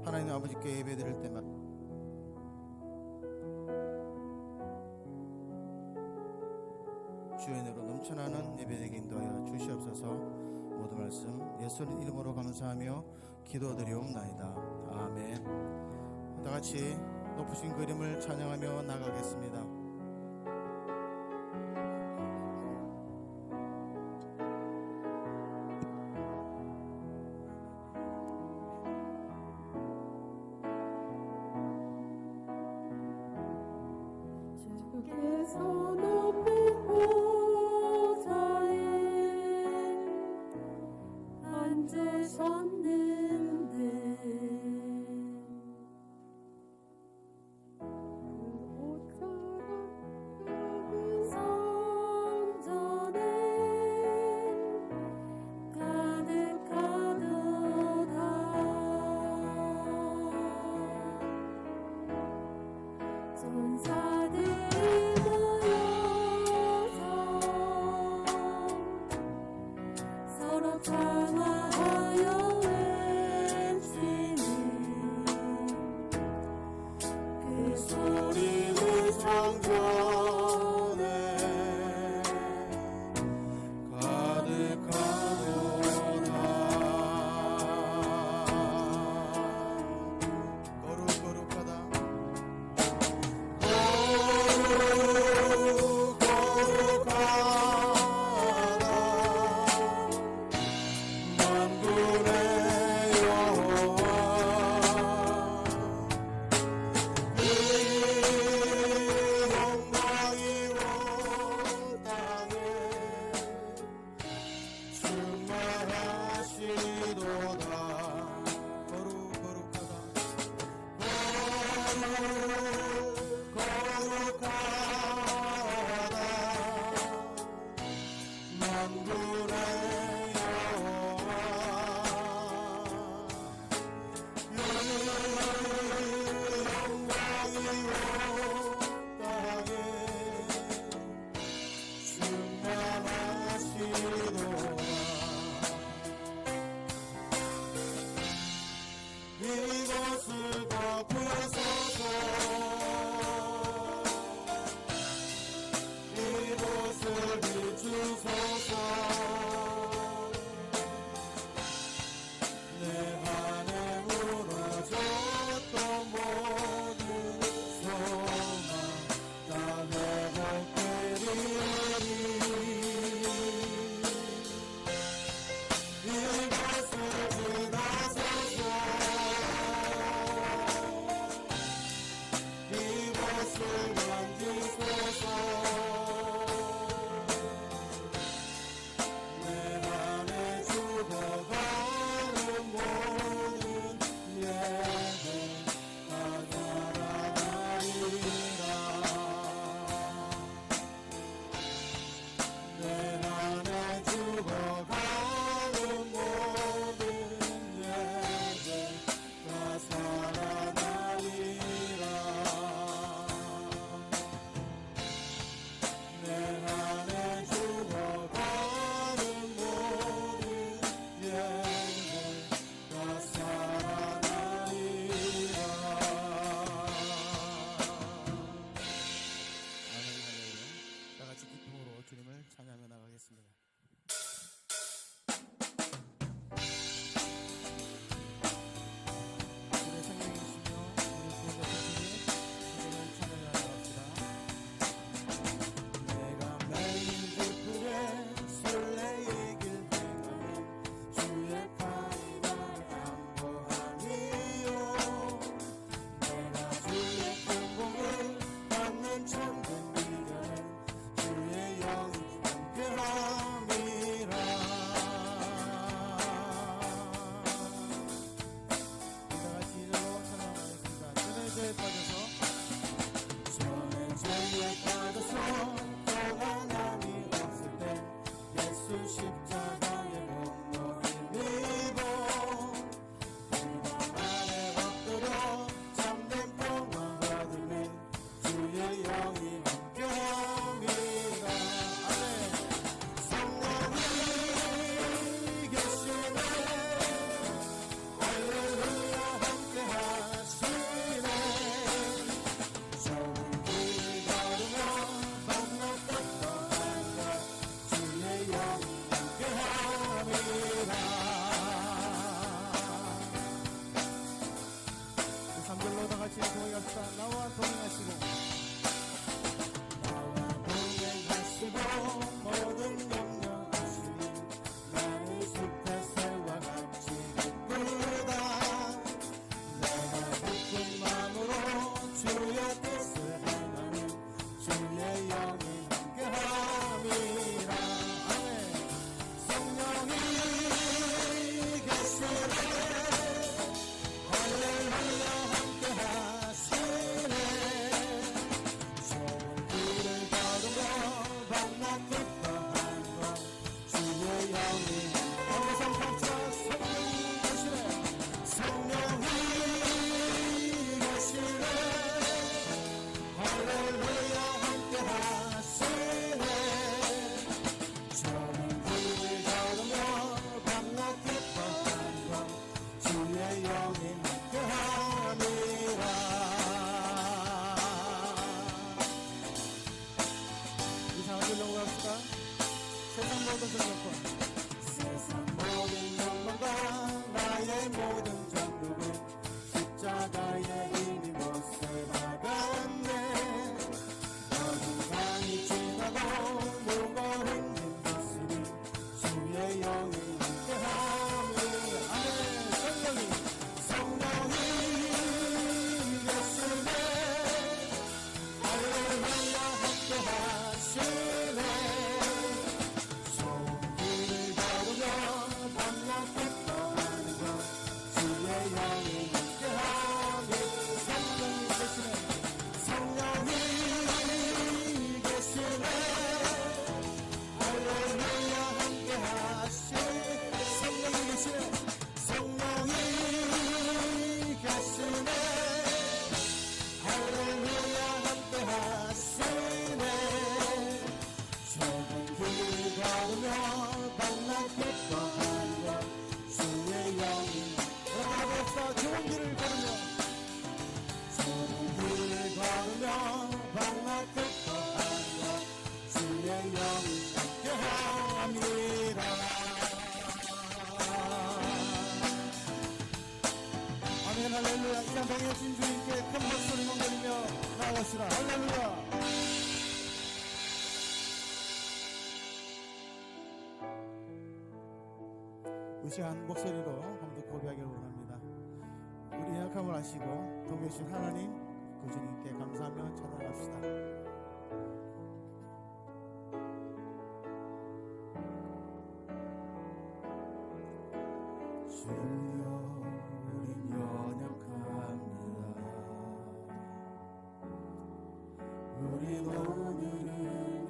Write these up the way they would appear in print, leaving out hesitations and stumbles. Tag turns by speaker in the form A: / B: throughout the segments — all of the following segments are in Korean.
A: 하나님 아버지께 예배드릴 때마다 주의 은혜로 넘쳐나는 예배되게 인도하여 주시옵소서. 모든 말씀 예수님 이름으로 감사하며 기도드리옵나이다. 아멘. 다같이 높으신 그 이름을 찬양하며 나가겠습니다.
B: 주께서 높은 보좌에 앉으셨는데 그 옷자락 성전에 가득하도다. 천사들이 모여서 서로 찬양하여 외치니 그 소리는 성전에
A: 가득하도다. 거룩거룩하다. 이것을 덮으소서. 이것을 비추소서. 내 안에 무너졌던 모든 소망 다 회복되리니 이것을 지나소서. 동해진 주님께 큰 박수를 드리며 나아갑시다. 할렐루야. 이 시간 목소리로 한 번 더 고백하기를 원합니다. 우리 약함을 아시고 동해주신 하나님, 그 주님께 감사하며 찬양합시다. 주여 우린 연약합니다. 우린 오늘을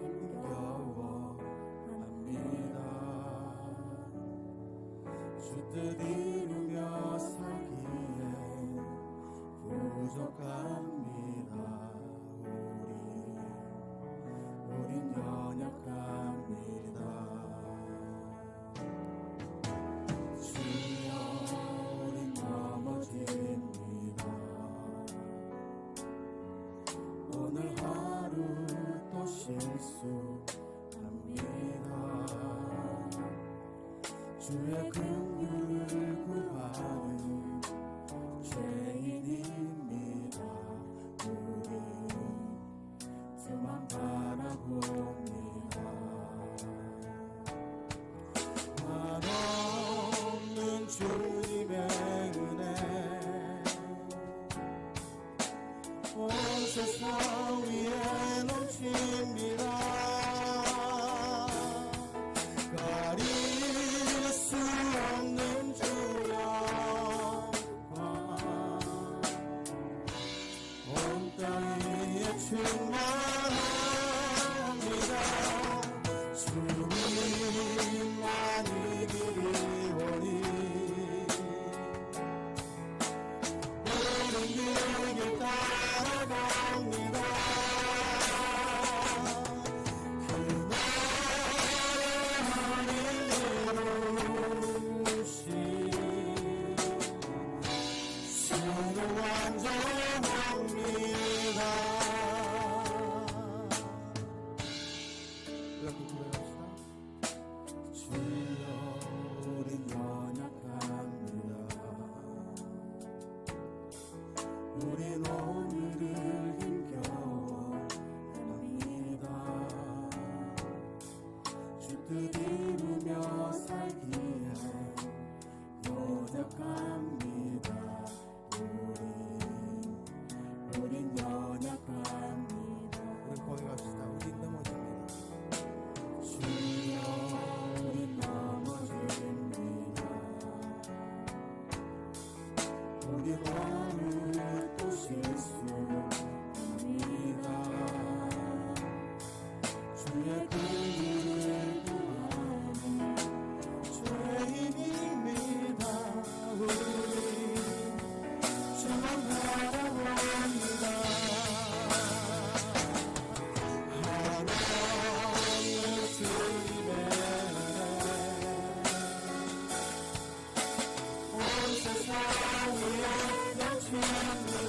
A: 힘겨워합니다. 주 뜻 이루며 살기에 부족합니다. 우린 연약합니다. 주여 우린 넘어집니다. 오늘 하루 또 실수합니다. 주의 긍휼을 구하는 죄인입니다. 우리 주만 바라봅니다. 한없는 주님의 은혜 온 세상 위에 넘칩니다. 가릴 수 없는 주여 온 땅 위에 충만합니다. 주님만이 그리오니 우린 그 길 따라갑니다. 우린 오늘을 힘겨워합니다. 주 뜻 이루며 살기에 연약합니다. 우린 연약합니다. 우리 고백합시다. 우린 넘어집니다. 주여 우린 넘어집니다. 우린 오늘 또 실수합니다. 주의 긍휼을 구하는 죄인입니다. 우리 주만 바라봅니다. 하나님 주님의 온 세상 위에 넘칩니다.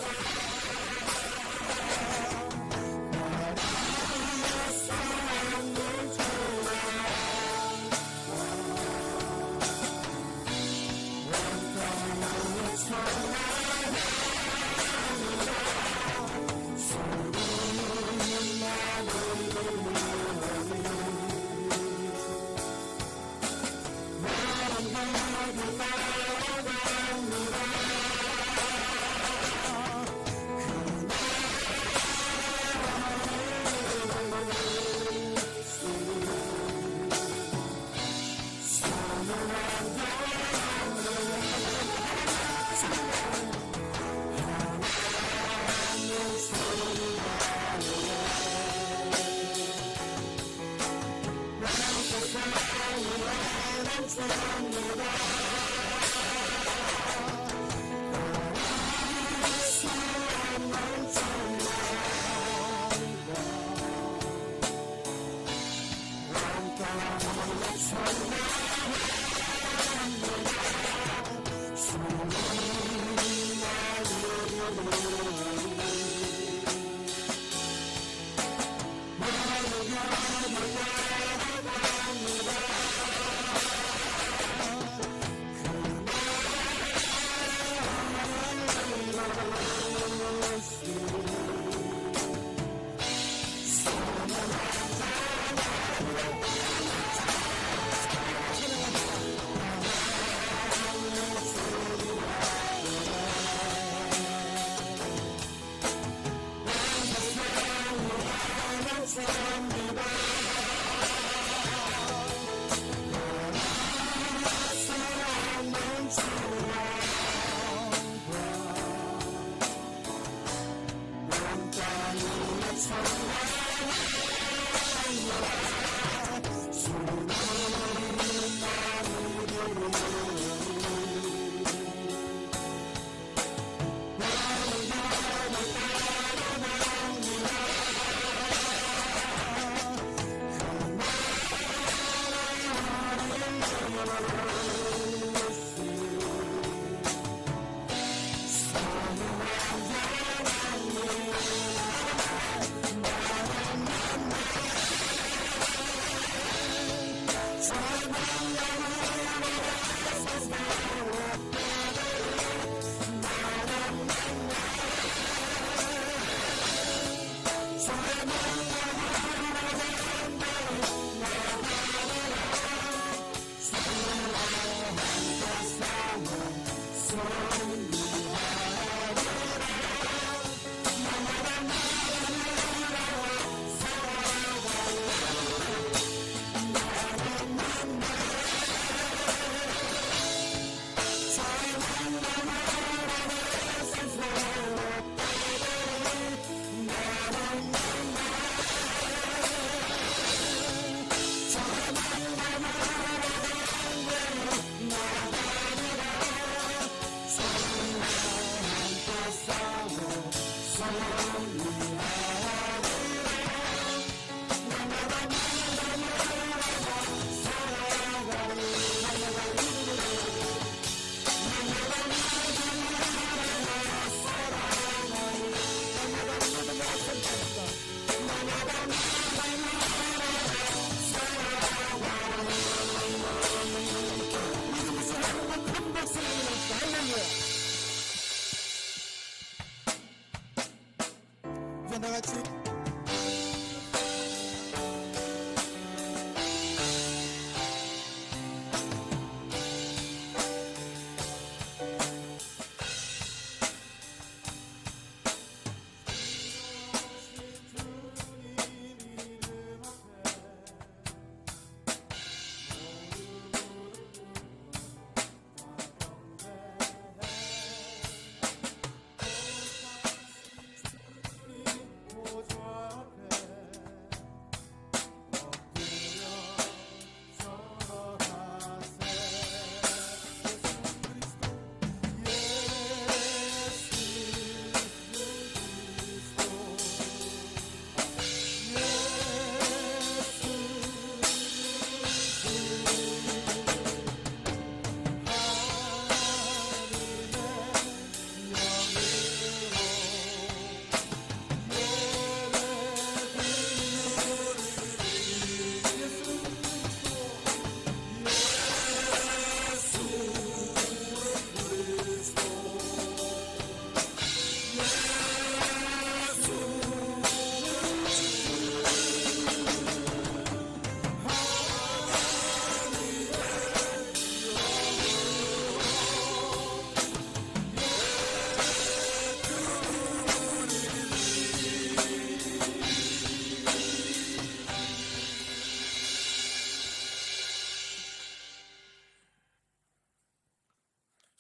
A: 이제 다 같이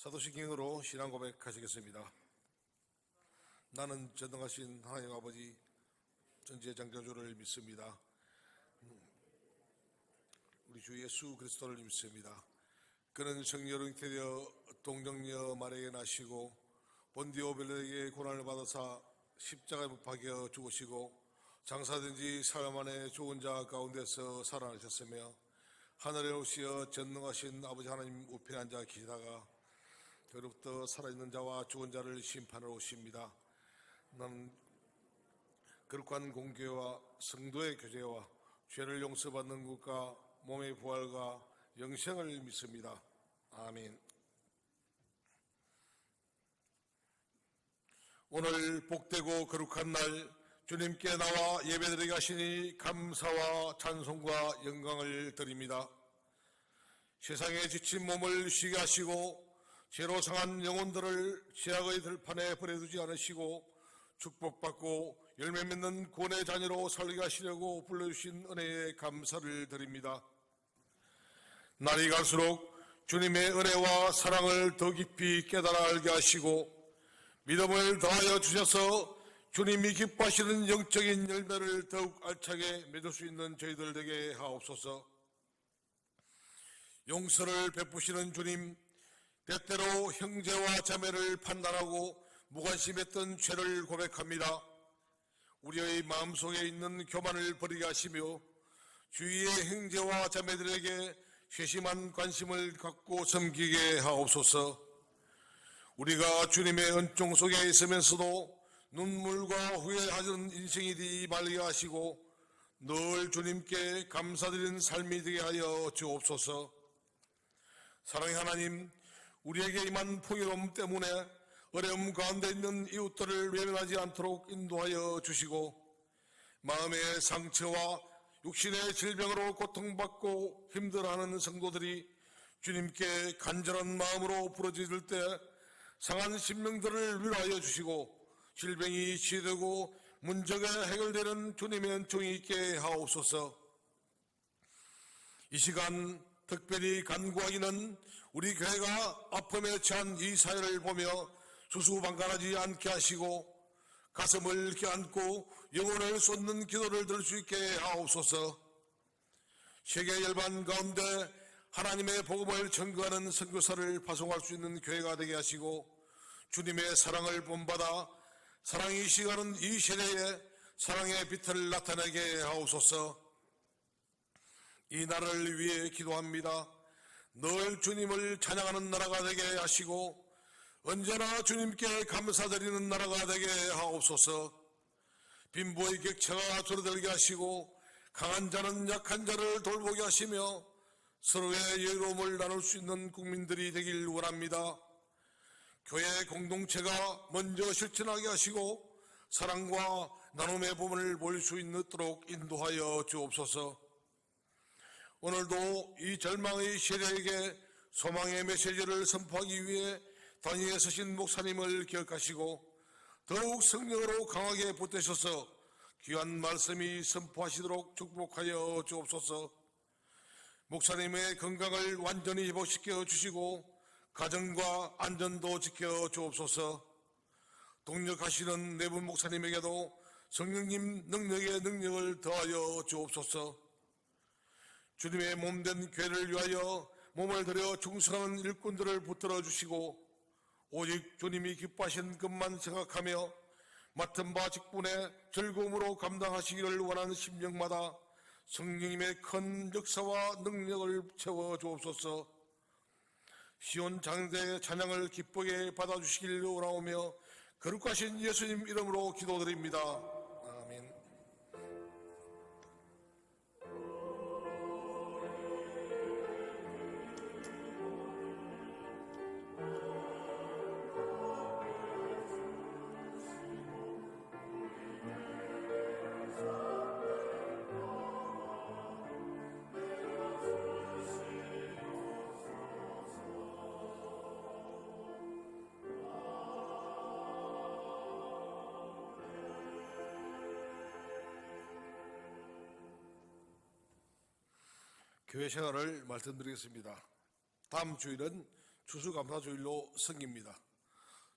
C: 사도신경으로 신앙 고백하시겠습니다. 나는 전능하신 하나님 아버지 전지의 창조주를 믿습니다. 우리 주 예수 그리스도를 믿습니다. 그는 성녀로 잉태되어 동정녀 마리아에게 나시고 본디오 빌라에게 고난을 받아사 십자가에 못 박여 죽으시고 장사된 지 사흘 만에 죽은 자 가운데서 살아나셨으며 하늘에 오시어 전능하신 아버지 하나님 우편에 앉아 계시다가 그로부터 살아있는 자와 죽은 자를 심판하러 오십니다. 나는 거룩한 공교회와 성도의 교제와 죄를 용서받는 것과 몸의 부활과 영생을 믿습니다. 아멘. 오늘 복되고 거룩한 날 주님께 나와 예배드리게 하시니 감사와 찬송과 영광을 드립니다. 세상에 지친 몸을 쉬게 하시고 죄로 상한 영혼들을 죄악의 들판에 버려두지 않으시고 축복받고 열매 맺는 구원의 자녀로 살게 하시려고 불러주신 은혜에 감사를 드립니다. 날이 갈수록 주님의 은혜와 사랑을 더 깊이 깨달아 알게 하시고 믿음을 더하여 주셔서 주님이 기뻐하시는 영적인 열매를 더욱 알차게 맺을 수 있는 저희들 되게 하옵소서. 용서를 베푸시는 주님, 때때로 형제와 자매를 판단하고 무관심했던 죄를 고백합니다. 우리의 마음속에 있는 교만을 버리게 하시며 주위의 형제와 자매들에게 세심한 관심을 갖고 섬기게 하옵소서. 우리가 주님의 은총 속에 있으면서도 눈물과 후회하는 인생이 되지 말게 하시고 늘 주님께 감사드리는 삶이 되게 하여 주옵소서. 사랑의 하나님, 우리에게 임한 풍요로움 때문에 어려움 가운데 있는 이웃들을 외면하지 않도록 인도하여 주시고 마음의 상처와 육신의 질병으로 고통받고 힘들어하는 성도들이 주님께 간절한 마음으로 부르짖을 때 상한 심령들을 위로하여 주시고 질병이 치유되고 문제가 해결되는 주님의 은총이 있게 하옵소서. 이 시간 특별히 간구하기는 우리 교회가 아픔에 처한 이 사회를 보며 수수방관하지 않게 하시고 가슴을 껴안고 영혼을 쏟는 기도를 들을 수 있게 하옵소서. 세계 열반 가운데 하나님의 복음을 전거하는 선교사를 파송할 수 있는 교회가 되게 하시고 주님의 사랑을 본받아 사랑이 시가는 이 세대에 사랑의 빛을 나타내게 하옵소서. 이 나라를 위해 기도합니다. 늘 주님을 찬양하는 나라가 되게 하시고 언제나 주님께 감사드리는 나라가 되게 하옵소서. 빈부의 격차가 줄어들게 하시고 강한 자는 약한 자를 돌보게 하시며 서로의 여유로움을 나눌 수 있는 국민들이 되길 원합니다. 교회 공동체가 먼저 실천하게 하시고 사랑과 나눔의 부분을 보일 수 있도록 인도하여 주옵소서. 오늘도 이 절망의 세대에게 소망의 메시지를 선포하기 위해 단위에 서신 목사님을 기억하시고 더욱 성령으로 강하게 보태셔서 귀한 말씀이 선포하시도록 축복하여 주옵소서. 목사님의 건강을 완전히 회복시켜 주시고 가정과 안전도 지켜 주옵소서. 동력하시는 네 분 목사님에게도 성령님 능력의 능력을 더하여 주옵소서. 주님의 몸된 교회를 위하여 몸을 들여 충성하는 일꾼들을 붙들어 주시고 오직 주님이 기뻐하신 것만 생각하며 맡은 바 직분에 즐거움으로 감당하시기를 원하는 심령마다 성령님의 큰 역사와 능력을 채워 주옵소서. 시온 장대의 찬양을 기쁘게 받아주시길 원하오며 거룩하신 예수님 이름으로 기도드립니다. 아멘. 교회 생활을 말씀드리겠습니다. 다음 주일은 추수감사주일로 섬깁니다.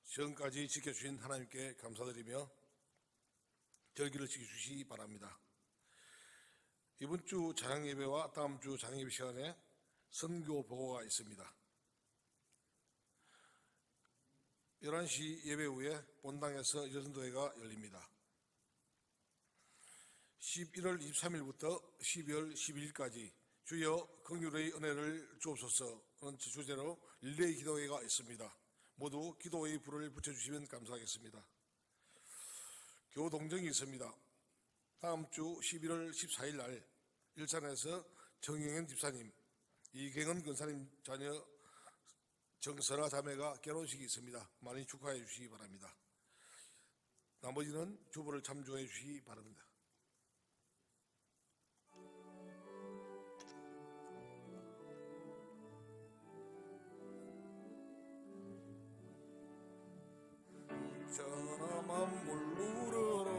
C: 지금까지 지켜주신 하나님께 감사드리며 절기를 지켜주시기 바랍니다. 이번 주 찬양예배와 다음 주 찬양예배 시간에 선교 보고가 있습니다. 11시 예배 후에 본당에서 여전도회가 열립니다. 11월 23일부터 12월 12일까지 주여 긍휼의 은혜를 주옵소서는 주제로 릴레이 기도회가 있습니다. 모두 기도의 불을 붙여주시면 감사하겠습니다. 교동정이 있습니다. 다음 주 11월 14일 날 일산에서 정영현 집사님, 이경은 권사님 자녀 정설아 자매가 결혼식이 있습니다. 많이 축하해 주시기 바랍니다. 나머지는 주보를 참조해 주시기 바랍니다. 전함한 물르러라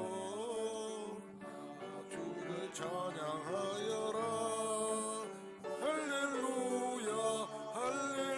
C: 주를 찬양하여라 할렐루야 할렐루야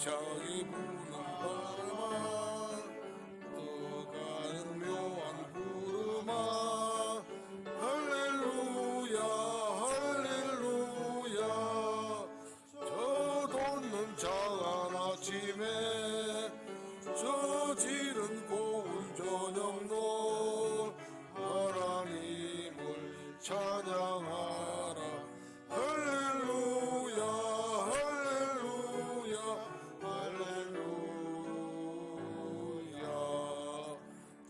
C: 힘차게 부는 바람아 떠가는 묘한 구름아 할렐루야 할렐루야 저 돋는 작은 아침에 저 지른 고운 저녁노을 하나님을 찬양하라 할렐루야 할렐루야 할렐루야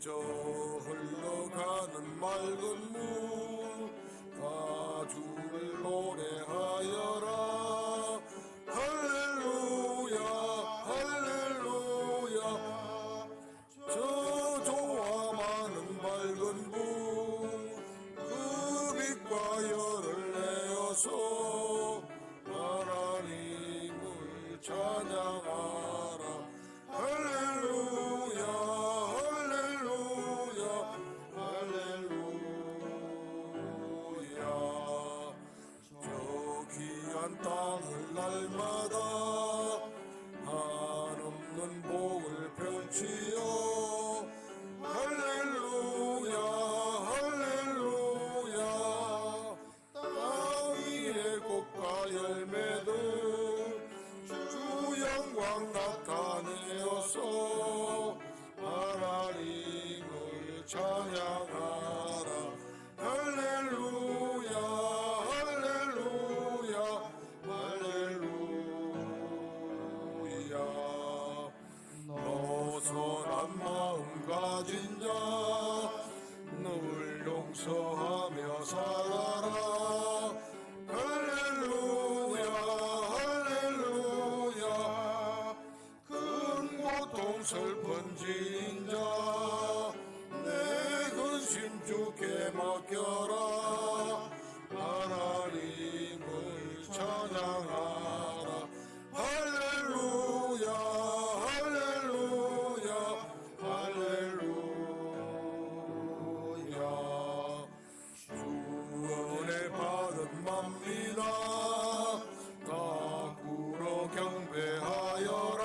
C: 저 흘러가는 맑은 물 가주를 노래하여라 할렐루야 할렐루야 저 좋아 많은 밝은 불그 빛과 열을 내어서 하나님을 찬양하라 할렐루야 할렐루야 할렐루야 저 귀한 땅을 날마다 한없는 복을 펼치어 할렐루야 할렐루야 땅 위에 꽃과 열매들 주 영광 나타내어서 하나님을 찬양하라 할렐루야 할렐루야 할렐루야 노선한 마음 가진 자 늘 용서하며 살아라 할렐루야 할렐루야 큰 고통 슬픈 지인 자내 근심 주께 맡겨라 하나님을 찬양하라 할렐루야 할렐루야 할렐루야 주 은혜 받은 만민아 다 꿇어 경배하여라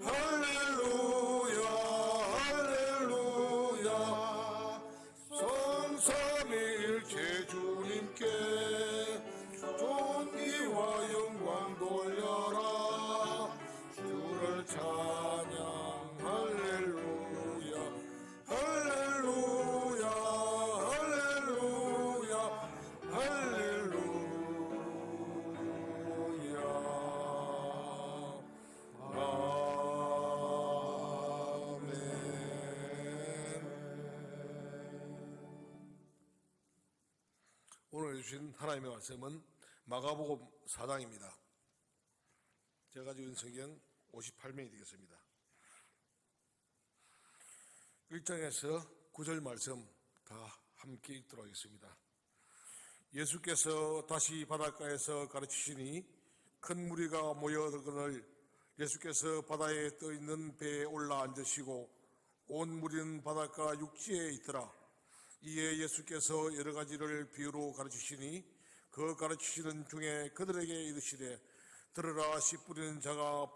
C: 할렐루야 할렐루야 성삼위일체 주님께 존귀와 영광 돌려라 주를 찬양 할렐루야 할렐루야 할렐루야 할렐루야 오늘 주신 하나님의 말씀은 마가복음 4장입니다. 제가 가지고 있는 성경 58면이 되겠습니다. 1장에서 9절 말씀 다 함께 읽도록 하겠습니다. 예수께서 다시 바닷가에서 가르치시니 큰 무리가 모여들거늘 예수께서 바다에 떠있는 배에 올라 앉으시고 온 무리는 바닷가 육지에 있더라. 이에 예수께서 여러 가지를 비유로 가르치시니 그 가르치시는 중에 그들에게 이르시되 들으라 씨 뿌리는 자가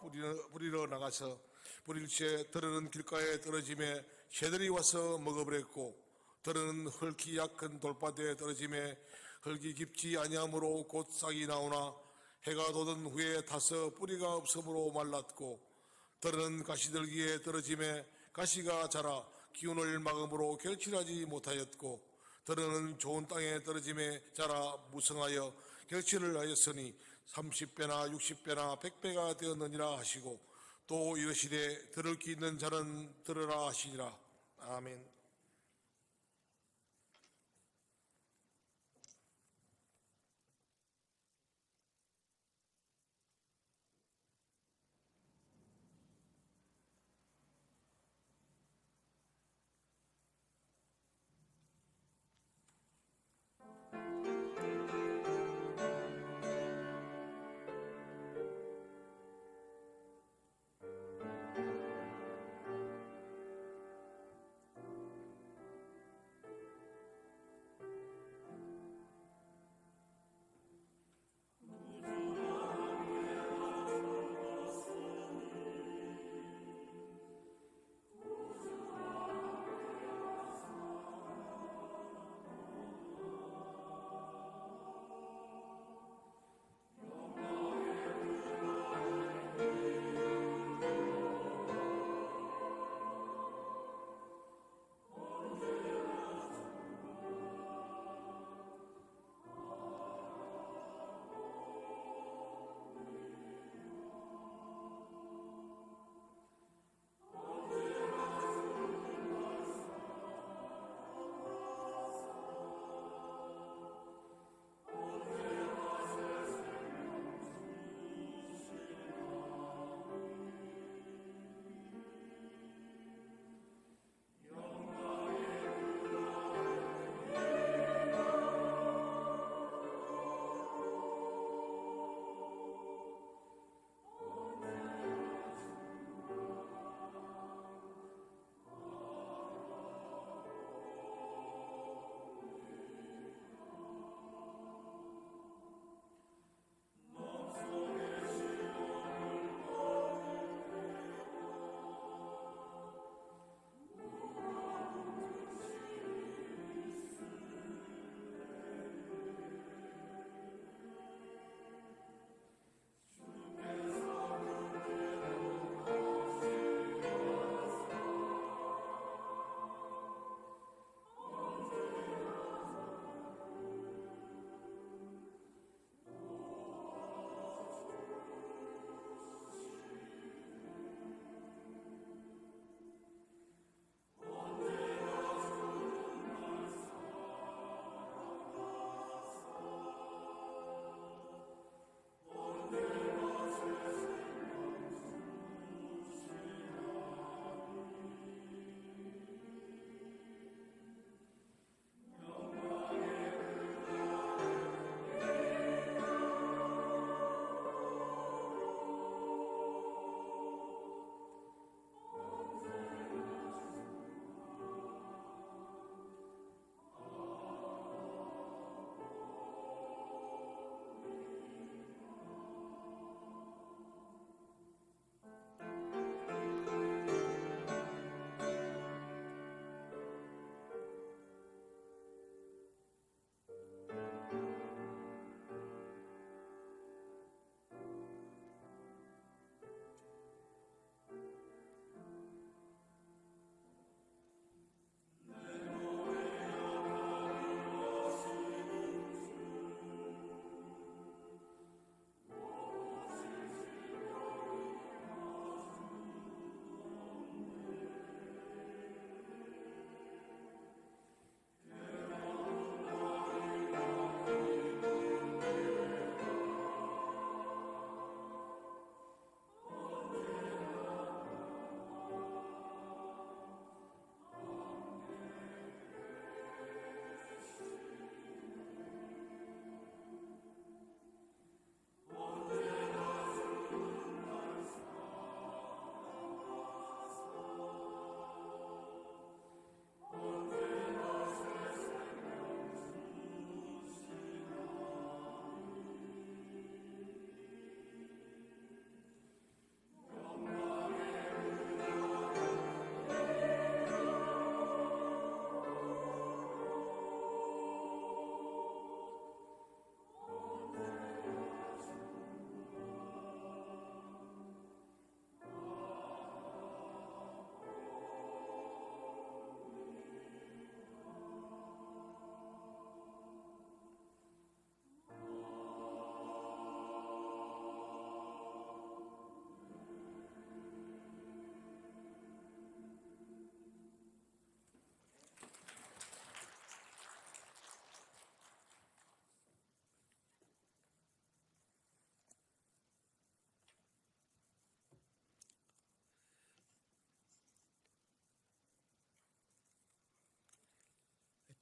C: 뿌리러 나가서 뿌릴새 들으는 길가에 떨어짐에 새들이 와서 먹어버렸고 들으는 흙이 약한 돌밭에 떨어짐에 흙이 깊지 아니하므로 곧 싹이 나오나 해가 돋은 후에 타서 뿌리가 없으므로 말랐고 들으는 가시들기에 떨어짐에 가시가 자라 기운을 막음으로 결실하지 못하였고 들으는 좋은 땅에 떨어짐에 자라 무성하여 결실을 하였으니 30배나 60배나 100배가 되었느니라 하시고 또 이르시되 들을 귀 있는 자는 들으라 하시니라. 아멘.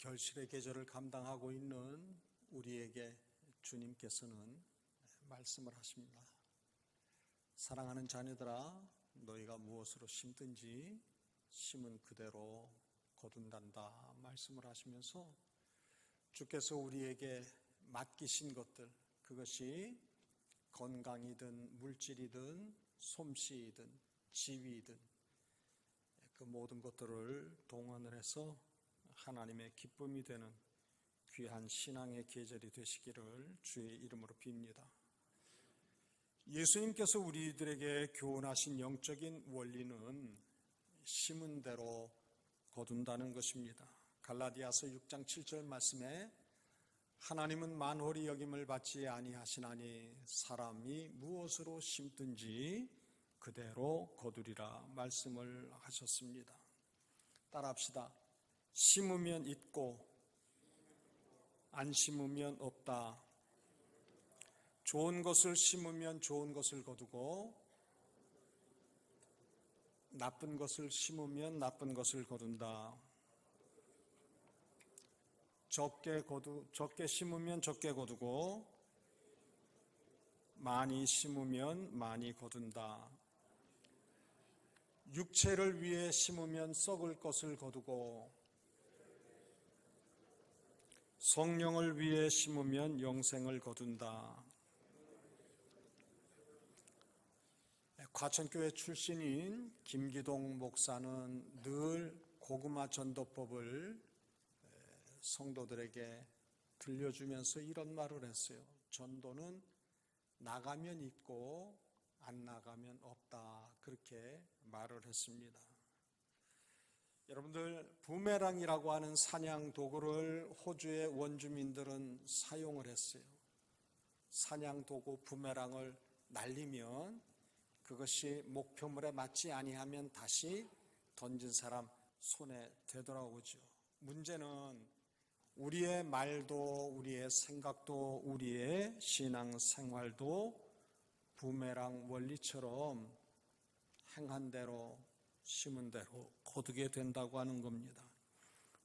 D: 결실의 계절을 감당하고 있는 우리에게 주님께서는 말씀을 하십니다. 사랑하는 자녀들아, 너희가 무엇으로 심든지 심은 그대로 거둔단다 말씀을 하시면서 주께서 우리에게 맡기신 것들, 그것이 건강이든 물질이든 솜씨이든 지위이든 그 모든 것들을 동원을 해서 하나님의 기쁨이 되는 귀한 신앙의 계절이 되시기를 주의 이름으로 빕니다. 예수님께서 우리들에게 교훈하신 영적인 원리는 심은 대로 거둔다는 것입니다. 갈라디아서 6장 7절 말씀에 하나님은 만홀히 여김을 받지 아니하시나니 사람이 무엇으로 심든지 그대로 거두리라 말씀을 하셨습니다. 따라합시다. 심으면 있고 안 심으면 없다. 좋은 것을 심으면 좋은 것을 거두고 나쁜 것을 심으면 나쁜 것을 거둔다. 적게 심으면 적게 거두고 많이 심으면 많이 거둔다. 육체를 위해 심으면 썩을 것을 거두고 성령을 위해 심으면 영생을 거둔다. 과천교회 출신인 김기동 목사는 늘 고구마 전도법을 성도들에게 들려주면서 이런 말을 했어요. 전도는 나가면 있고 안 나가면 없다. 그렇게 말을 했습니다. 여러분들, 부메랑이라고 하는 사냥 도구를 호주의 원주민들은 사용을 했어요. 사냥 도구 부메랑을 날리면 그것이 목표물에 맞지 아니하면 다시 던진 사람 손에 되돌아오죠. 문제는 우리의 말도 우리의 생각도 우리의 신앙생활도 부메랑 원리처럼 행한 대로 심은 대로 거두게 된다고 하는 겁니다.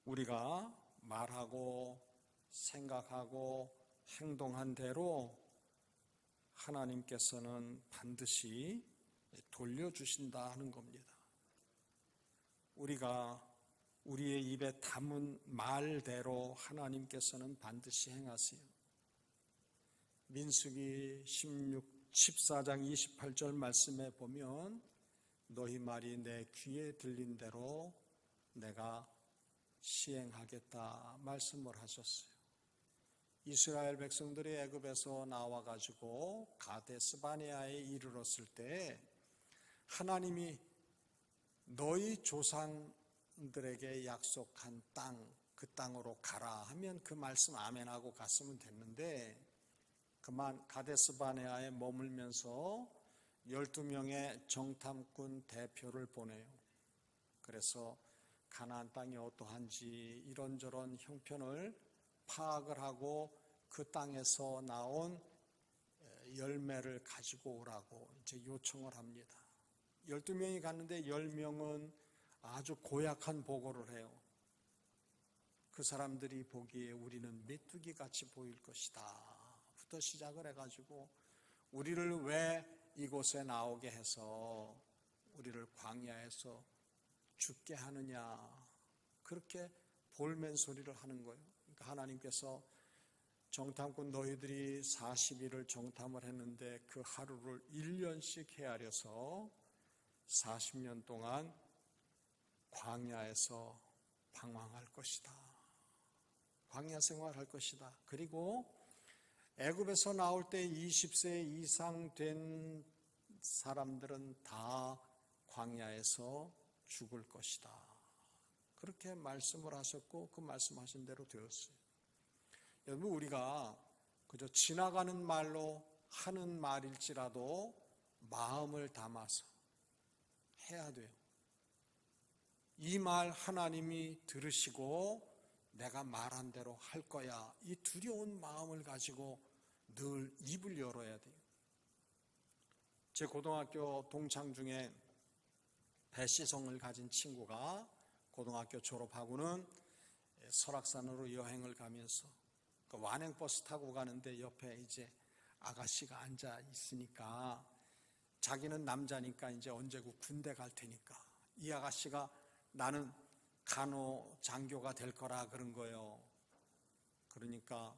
D: 우리가 말하고 생각하고 행동한 대로 하나님께서는 반드시 돌려주신다 하는 겁니다. 우리가 우리의 입에 담은 말대로 하나님께서는 반드시 행하세요. 민수기 14장 28절 말씀에 보면 너희 말이 내 귀에 들린 대로 내가 시행하겠다 말씀을 하셨어요. 이스라엘 백성들이 애굽에서 나와가지고 가데스바네아에 이르렀을 때 하나님이 너희 조상들에게 약속한 땅, 그 땅으로 가라 하면 그 말씀 아멘하고 갔으면 됐는데 그만 가데스바네아에 머물면서 12명의 정탐꾼 대표를 보내요. 그래서 가나안 땅이 어떠한지 이런저런 형편을 파악을 하고 그 땅에서 나온 열매를 가지고 오라고 이제 요청을 합니다. 12명이 갔는데 10명은 아주 고약한 보고를 해요. 그 사람들이 보기에 우리는 메뚜기 같이 보일 것이다 부터 시작을 해가지고 우리를 왜 이곳에 나오게 해서 우리를 광야에서 죽게 하느냐 그렇게 볼멘 소리를 하는 거예요. 그러니까 하나님께서 정탐꾼 너희들이 40일을 정탐을 했는데 그 하루를 1년씩 헤아려서 40년 동안 광야에서 방황할 것이다. 광야 생활할 것이다. 그리고 애굽에서 나올 때 20세 이상 된 사람들은 다 광야에서 죽을 것이다. 그렇게 말씀을 하셨고 그 말씀하신 대로 되었어요. 여러분, 우리가 그저 지나가는 말로 하는 말일지라도 마음을 담아서 해야 돼요. 이 말 하나님이 들으시고 내가 말한 대로 할 거야. 이 두려운 마음을 가지고 늘 입을 열어야 돼요. 제 고등학교 동창 중에 배시성을 가진 친구가 고등학교 졸업하고는 설악산으로 여행을 가면서 그 완행버스 타고 가는데 옆에 이제 아가씨가 앉아 있으니까 자기는 남자니까 이제 언제고 군대 갈 테니까 이 아가씨가 나는 간호장교가 될 거라 그런 거예요. 그러니까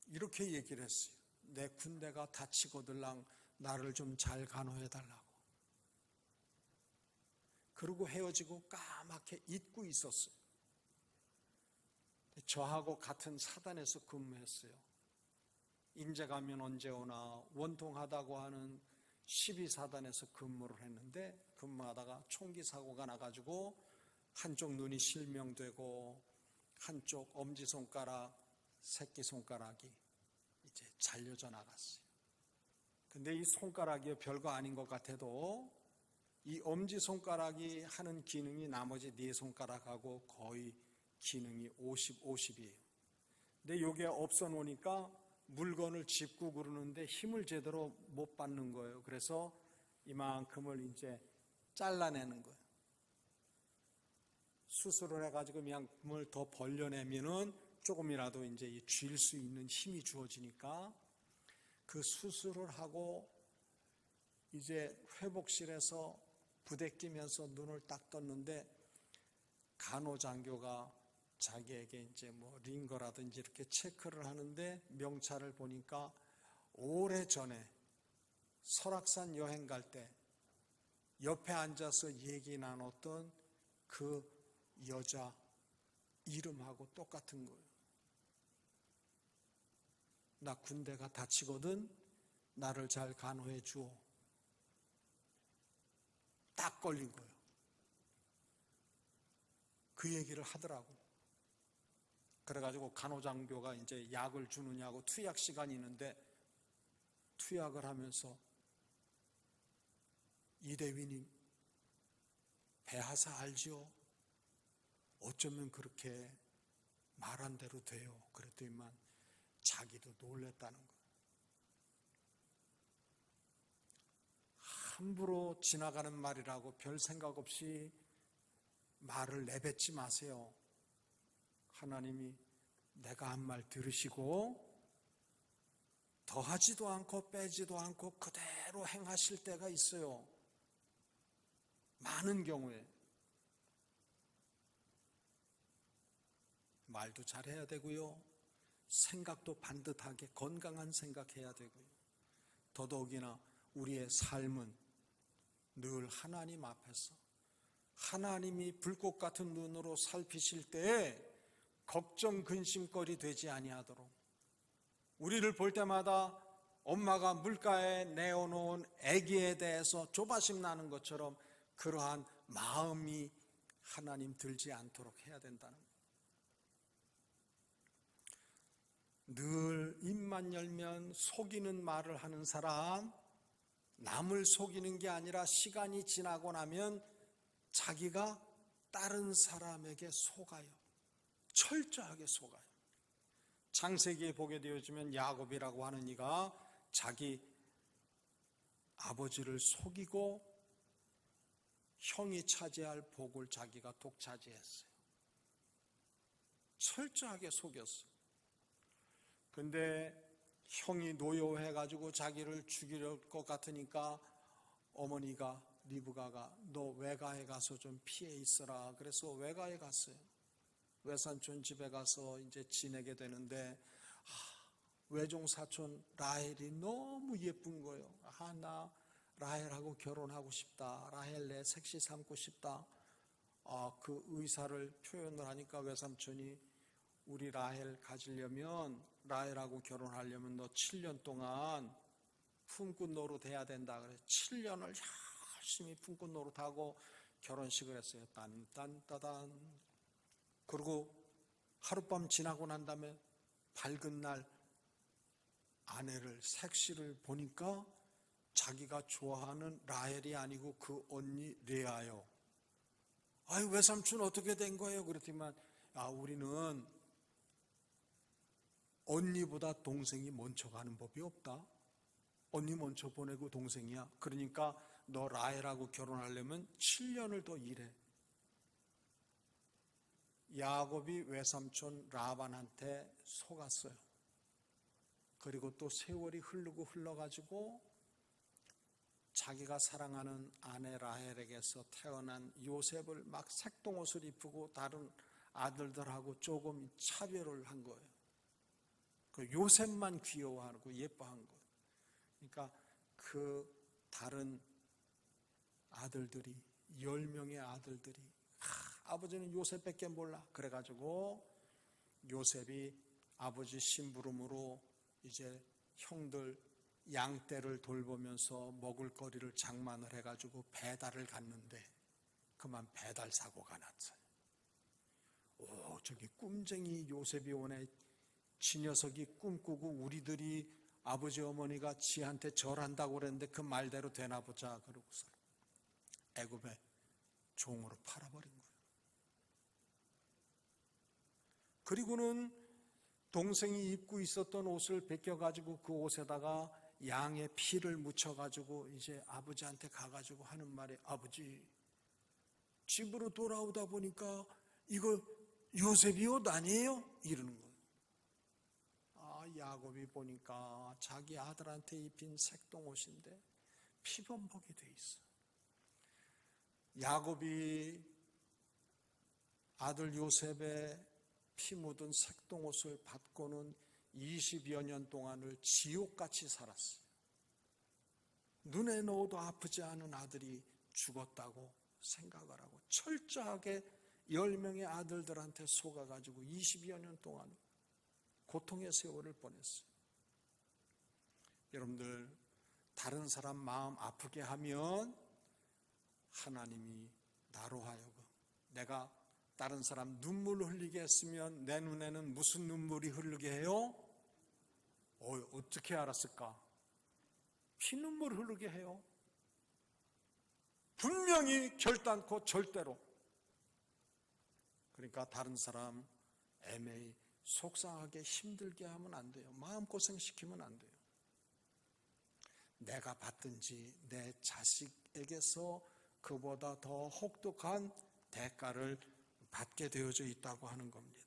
D: 이렇게 얘기를 했어요. 내 군대가 다치고들랑 나를 좀 잘 간호해 달라고. 그러고 헤어지고 까맣게 잊고 있었어요. 저하고 같은 사단에서 근무했어요. 임재 가면 언제 오나 원통하다고 하는 12사단에서 근무를 했는데 근무하다가 총기 사고가 나가지고 한쪽 눈이 실명되고 한쪽 엄지손가락, 새끼손가락이 이제 잘려져 나갔어요. 근데 이 손가락이 별거 아닌 것 같아도 이 엄지손가락이 하는 기능이 나머지 네 손가락하고 거의 기능이 50-50이에요. 근데 이게 없어 놓으니까 물건을 짚고 그러는데 힘을 제대로 못 받는 거예요. 그래서 이만큼을 이제 잘라내는 거예요. 수술을 해가지고 이만큼을 더 벌려내면은 조금이라도 이제 쥘 수 있는 힘이 주어지니까 그 수술을 하고 이제 회복실에서 부대 끼면서 눈을 딱 떴는데 간호장교가 자기에게 이제 뭐 링거라든지 이렇게 체크를 하는데 명찰을 보니까 오래전에 설악산 여행 갈 때 옆에 앉아서 얘기 나눴던 그 여자 이름하고 똑같은 거예요. 나 군대가 다치거든 나를 잘 간호해 주오. 딱 걸린 거예요. 그 얘기를 하더라고. 그래가지고 간호장교가 이제 약을 주느냐고 투약 시간이 있는데 투약을 하면서 이대위님 배하사 알지요? 어쩌면 그렇게 말한 대로 돼요. 그랬더니만 자기도 놀랬다는 거예요. 함부로 지나가는 말이라고 별 생각 없이 말을 내뱉지 마세요. 하나님이 내가 한 말 들으시고 더하지도 않고 빼지도 않고 그대로 행하실 때가 있어요. 많은 경우에 말도 잘해야 되고요. 생각도 반듯하게 건강한 생각해야 되고요. 더더욱이나 우리의 삶은 늘 하나님 앞에서 하나님이 불꽃 같은 눈으로 살피실 때에 걱정 근심거리 되지 아니하도록 우리를 볼 때마다 엄마가 물가에 내어놓은 아기에 대해서 조바심 나는 것처럼 그러한 마음이 하나님 들지 않도록 해야 된다는 거예요. 늘 입만 열면 속이는 말을 하는 사람, 남을 속이는 게 아니라 시간이 지나고 나면 자기가 다른 사람에게 속아요. 철저하게 속아요. 창세기에 보게 되어지면 야곱이라고 하는 이가 자기 아버지를 속이고 형이 차지할 복을 자기가 독차지했어요. 철저하게 속였어요. 근데 형이 노여해가지고 자기를 죽일 것 같으니까 어머니가 리브가가 너 외가에 가서 좀 피해 있어라. 그래서 외가에 갔어요. 외삼촌 집에 가서 이제 지내게 되는데 외종 사촌 라헬이 너무 예쁜 거예요. 나 라헬하고 결혼하고 싶다. 라헬 내 색시 삼고 싶다. 그 의사를 표현을 하니까 외삼촌이 우리 라헬 가지려면 라헬하고 결혼하려면 너 7년 동안 품꾼 노릇해야 된다. 그래서 7년을 열심히 품꾼 노릇하고 결혼식을 했어요. 딴딴따단. 그리고 하룻밤 지나고 난 다음에 밝은 날 아내를 색시를 보니까 자기가 좋아하는 라헬이 아니고 그 언니 레아요. 아유 외삼촌 어떻게 된 거예요? 그랬더니만 우리는 언니보다 동생이 먼저 가는 법이 없다. 언니 먼저 보내고 동생이야. 그러니까 너 라헬하고 결혼하려면 7년을 더 일해. 야곱이 외삼촌 라반한테 속았어요. 그리고 또 세월이 흘러가지고 자기가 사랑하는 아내 라헬에게서 태어난 요셉을 막 색동옷을 입히고 다른 아들들하고 조금 차별을 한 거예요. 그 요셉만 귀여워하고 예뻐한 거예요. 그러니까 그 다른 아들들이 10명의 아들들이 아버지는 요셉밖에 몰라. 그래가지고 요셉이 아버지 심부름으로 이제 형들 양떼를 돌보면서 먹을 거리를 장만을 해가지고 배달을 갔는데 그만 배달 사고가 났어요. 저기 꿈쟁이 요셉이 오네. 지 녀석이 꿈꾸고 우리들이 아버지 어머니가 지한테 절한다고 그랬는데 그 말대로 되나 보자 그러고서 애굽에 종으로 팔아버린 거예요. 그리고는 동생이 입고 있었던 옷을 벗겨가지고 그 옷에다가 양의 피를 묻혀가지고 이제 아버지한테 가가지고 하는 말이 아버지 집으로 돌아오다 보니까 이거 요셉이 옷 아니에요? 이러는 거예요. 야곱이 보니까 자기 아들한테 입힌 색동옷인데 피범벅이 돼 있어. 야곱이 아들 요셉의 피 묻은 색동옷을 받고는 20여 년 동안을 지옥같이 살았어요. 눈에 넣어도 아프지 않은 아들이 죽었다고 생각을 하고 철저하게 10명의 아들들한테 속아가지고 20여 년 동안 고통의 세월을 보냈어요. 여러분들 다른 사람 마음 아프게 하면 하나님이 나로 하여금 내가 다른 사람 눈물을 흘리게 했으면 내 눈에는 무슨 눈물이 흐르게 해요? 어떻게 알았을까? 피눈물 흐르게 해요. 분명히 결단코 절대로. 그러니까 다른 사람 애매히 속상하게 힘들게 하면 안 돼요. 마음고생시키면 안 돼요. 내가 받든지 내 자식에게서 그보다 더 혹독한 대가를 받게 되어져 있다고 하는 겁니다.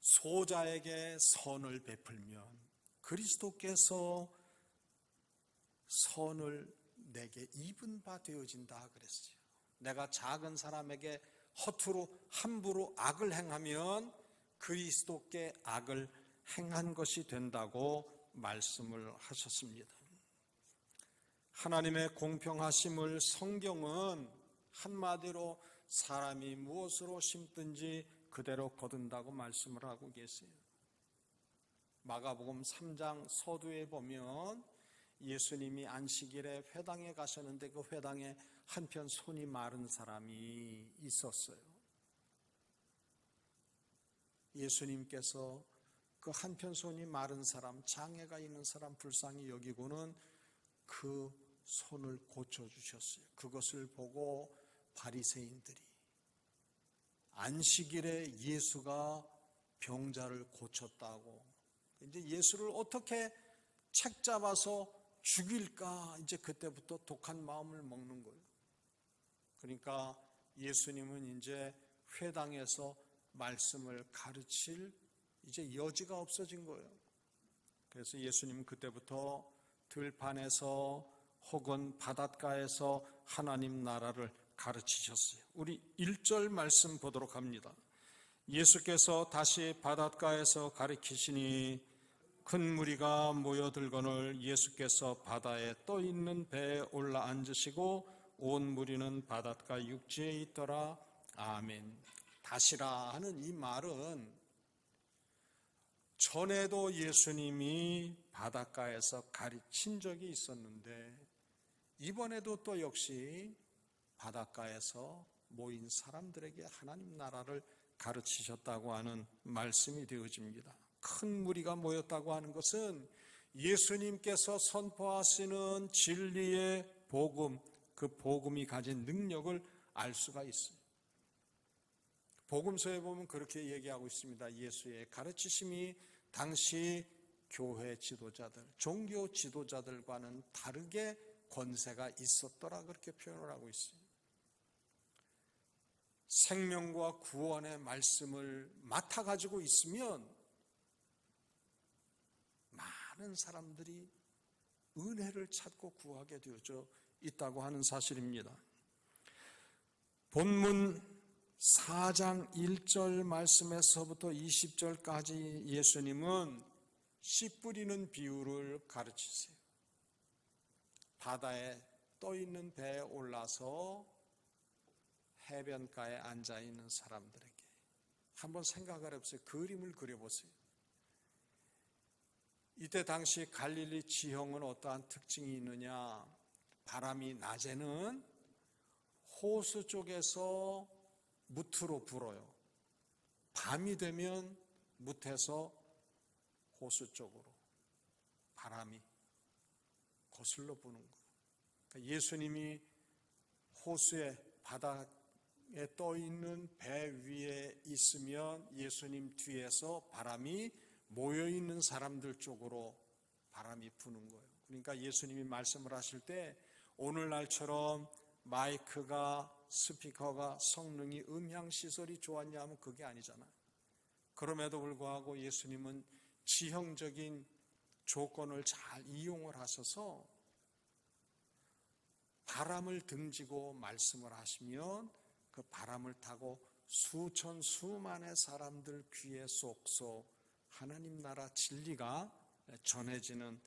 D: 소자에게 선을 베풀면 그리스도께서 선을 내게 입은 바 되어진다 그랬어요. 내가 작은 사람에게 허투루 함부로 악을 행하면 그리스도께 악을 행한 것이 된다고 말씀을 하셨습니다. 하나님의 공평하심을 성경은 한마디로 사람이 무엇으로 심든지 그대로 거둔다고 말씀을 하고 계세요. 마가복음 3장 서두에 보면 예수님이 안식일에 회당에 가셨는데 그 회당에 한편 손이 마른 사람이 있었어요. 예수님께서 그 한편 손이 마른 사람, 장애가 있는 사람 불쌍히 여기고는 그 손을 고쳐주셨어요. 그것을 보고 바리새인들이 안식일에 예수가 병자를 고쳤다고 이제 예수를 어떻게 책잡아서 죽일까 이제 그때부터 독한 마음을 먹는 거예요. 그러니까 예수님은 이제 회당에서 말씀을 가르칠 이제 여지가 없어진 거예요. 그래서 예수님은 그때부터 들판에서 혹은 바닷가에서 하나님 나라를 가르치셨어요. 우리 1절 말씀 보도록 합니다. 예수께서 다시 바닷가에서 가르치시니 큰 무리가 모여들거늘 예수께서 바다에 떠 있는 배에 올라 앉으시고 온 무리는 바닷가 육지에 있더라. 아멘. 다시라 하는 이 말은 전에도 예수님이 바닷가에서 가르친 적이 있었는데 이번에도 또 역시 바닷가에서 모인 사람들에게 하나님 나라를 가르치셨다고 하는 말씀이 되어집니다. 큰 무리가 모였다고 하는 것은 예수님께서 선포하시는 진리의 복음, 그 복음이 가진 능력을 알 수가 있어요. 복음서에 보면 그렇게 얘기하고 있습니다. 예수의 가르치심이 당시 교회 지도자들, 종교 지도자들과는 다르게 권세가 있었더라 그렇게 표현을 하고 있어요. 생명과 구원의 말씀을 맡아가지고 있으면 많은 사람들이 은혜를 찾고 구하게 되어져 있다고 하는 사실입니다. 본문 4장 1절 말씀에서부터 20절까지 예수님은 씨 뿌리는 비유를 가르치세요. 바다에 떠 있는 배에 올라서 해변가에 앉아 있는 사람들에게 한번 생각을 해보세요. 그림을 그려보세요. 이때 당시 갈릴리 지형은 어떠한 특징이 있느냐? 바람이 낮에는 호수 쪽에서 무트로 불어요. 밤이 되면 무트에서 호수 쪽으로 바람이 거슬러 부는 거예요. 그러니까 예수님이 호수에 바닥에 떠 있는 배 위에 있으면 예수님 뒤에서 바람이 모여 있는 사람들 쪽으로 바람이 부는 거예요. 그러니까 예수님이 말씀을 하실 때 오늘날처럼 마이크가 스피커가 성능이 음향 시설이 좋았냐 하면 그게 아니잖아요. 그럼에도 불구하고 예수님은 지형적인 조건을 잘 이용을 하셔서 바람을 등지고 말씀을 하시면 그 바람을 타고 수천 수만의 사람들 귀에 쏙쏙 하나님 나라 진리가 전해지는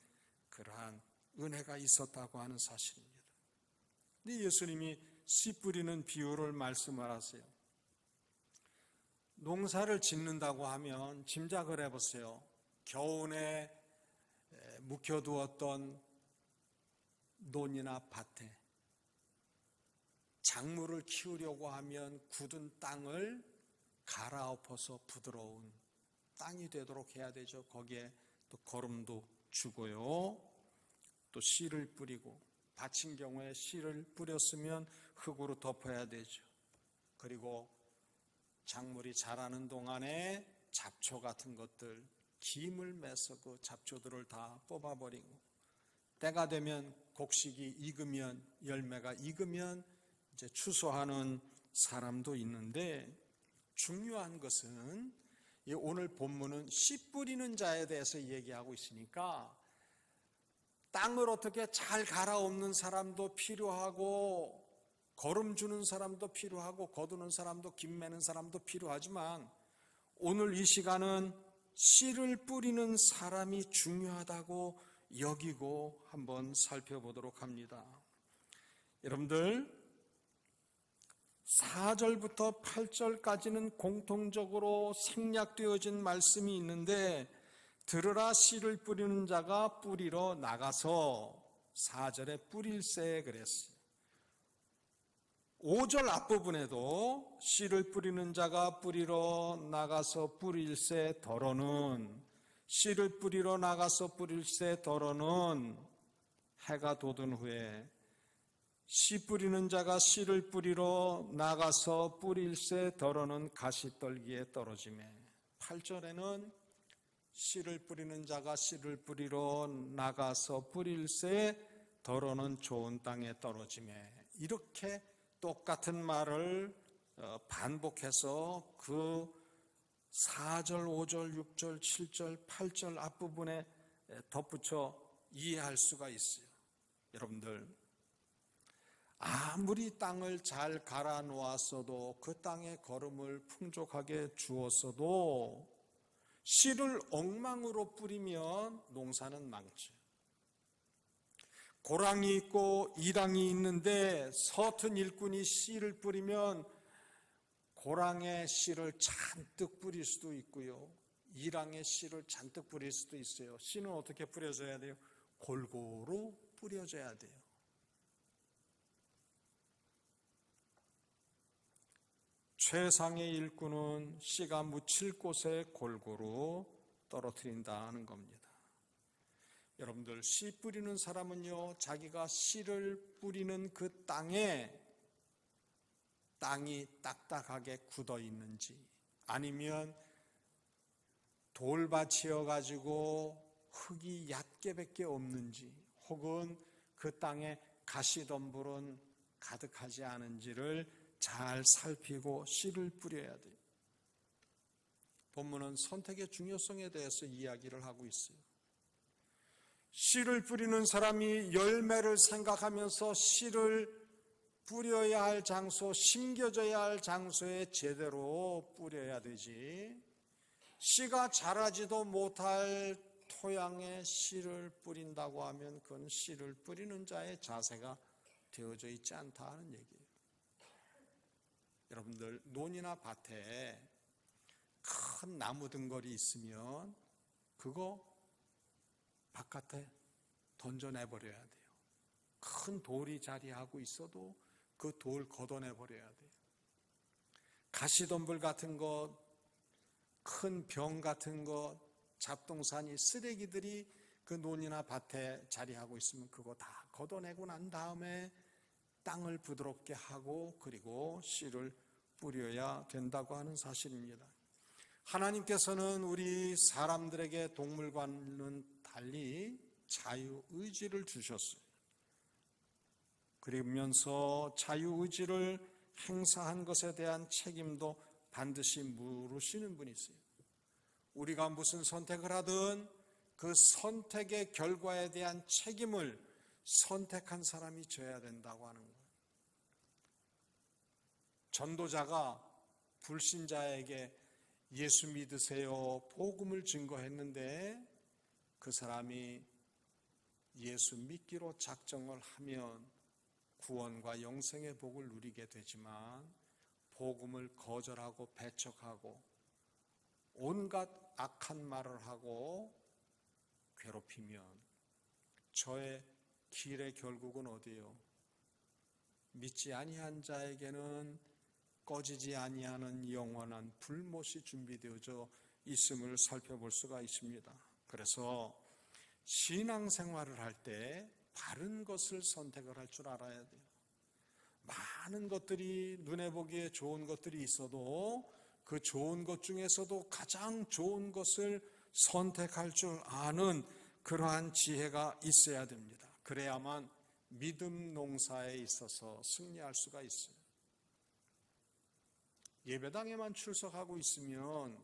D: 그러한 은혜가 있었다고 하는 사실입니다. 근데 예수님이 씨 뿌리는 비유를 말씀을 하세요. 농사를 짓는다고 하면 짐작을 해보세요. 겨우내 묵혀두었던 논이나 밭에 작물을 키우려고 하면 굳은 땅을 갈아엎어서 부드러운 땅이 되도록 해야 되죠. 거기에 또 거름도 주고요. 또 씨를 뿌리고 밭인 경우에 씨를 뿌렸으면 흙으로 덮어야 되죠. 그리고 작물이 자라는 동안에 잡초 같은 것들 김을 매서 그 잡초들을 다 뽑아버리고 때가 되면 곡식이 익으면 열매가 익으면 이제 추수하는 사람도 있는데 중요한 것은 오늘 본문은 씨 뿌리는 자에 대해서 얘기하고 있으니까 땅을 어떻게 잘 갈아엎는 사람도 필요하고 거름 주는 사람도 필요하고 거두는 사람도 김 매는 사람도 필요하지만 오늘 이 시간은 씨를 뿌리는 사람이 중요하다고 여기고 한번 살펴보도록 합니다. 여러분들 4절부터 8절까지는 공통적으로 생략되어진 말씀이 있는데 들으라 씨를 뿌리는 자가 뿌리러 나가서 4절에 뿌릴세 그랬어요. 5절 앞부분에도 씨를 뿌리는 자가 뿌리러 나가서 뿌릴세 더러는 씨를 뿌리러 나가서 뿌릴세 더러는 해가 돋은 후에 씨 뿌리는 자가 씨를 뿌리러 나가서 뿌릴새 더러는 가시떨기에 떨어지매 8절에는 씨를 뿌리는 자가 씨를 뿌리러 나가서 뿌릴새 더러는 좋은 땅에 떨어지매 이렇게 똑같은 말을 반복해서 그 4절, 5절, 6절, 7절, 8절 앞부분에 덧붙여 이해할 수가 있어요. 여러분들 아무리 땅을 잘 갈아 놓았어도 그 땅에 거름을 풍족하게 주었어도 씨를 엉망으로 뿌리면 농사는 망쳐요. 고랑이 있고 이랑이 있는데 서툰 일꾼이 씨를 뿌리면 고랑의 씨를 잔뜩 뿌릴 수도 있고요. 이랑의 씨를 잔뜩 뿌릴 수도 있어요. 씨는 어떻게 뿌려져야 돼요? 골고루 뿌려져야 돼요. 최상의 일꾼은 씨가 묻힐 곳에 골고루 떨어뜨린다는 겁니다. 여러분들 씨 뿌리는 사람은요 자기가 씨를 뿌리는 그 땅에 땅이 딱딱하게 굳어 있는지 아니면 돌밭이어 가지고 흙이 얕게밖에 없는지 혹은 그 땅에 가시덤불은 가득하지 않은지를 잘 살피고 씨를 뿌려야 돼요. 본문은 선택의 중요성에 대해서 이야기를 하고 있어요. 씨를 뿌리는 사람이 열매를 생각하면서 씨를 뿌려야 할 장소, 심겨져야 할 장소에 제대로 뿌려야 되지, 씨가 자라지도 못할 토양에 씨를 뿌린다고 하면 그건 씨를 뿌리는 자의 자세가 되어져 있지 않다 하는 얘기예요. 여러분들, 논이나 밭에 큰 나무 등걸이 있으면 그거 바깥에 던져내버려야 돼요. 큰 돌이 자리하고 있어도 그 돌 걷어내버려야 돼요. 가시덤불 같은 것, 큰 병 같은 것, 잡동사니, 쓰레기들이 그 논이나 밭에 자리하고 있으면 그거 다 걷어내고 난 다음에 땅을 부드럽게 하고 그리고 씨를 뿌려야 된다고 하는 사실입니다. 하나님께서는 우리 사람들에게 동물과는 달리 자유의지를 주셨어요. 그러면서 자유의지를 행사한 것에 대한 책임도 반드시 물으시는 분이 있어요. 우리가 무슨 선택을 하든 그 선택의 결과에 대한 책임을 선택한 사람이 져야 된다고 하는 거예요. 전도자가 불신자에게 예수 믿으세요, 복음을 증거했는데 그 사람이 예수 믿기로 작정을 하면 구원과 영생의 복을 누리게 되지만, 복음을 거절하고 배척하고 온갖 악한 말을 하고 괴롭히면 저의 길의 결국은 어디요? 믿지 아니한 자에게는 꺼지지 아니하는 영원한 불못이 준비되어져 있음을 살펴볼 수가 있습니다. 그래서 신앙생활을 할 때 바른 것을 선택을 할 줄 알아야 돼요. 많은 것들이, 눈에 보기에 좋은 것들이 있어도 그 좋은 것 중에서도 가장 좋은 것을 선택할 줄 아는 그러한 지혜가 있어야 됩니다. 그래야만 믿음 농사에 있어서 승리할 수가 있어요. 예배당에만 출석하고 있으면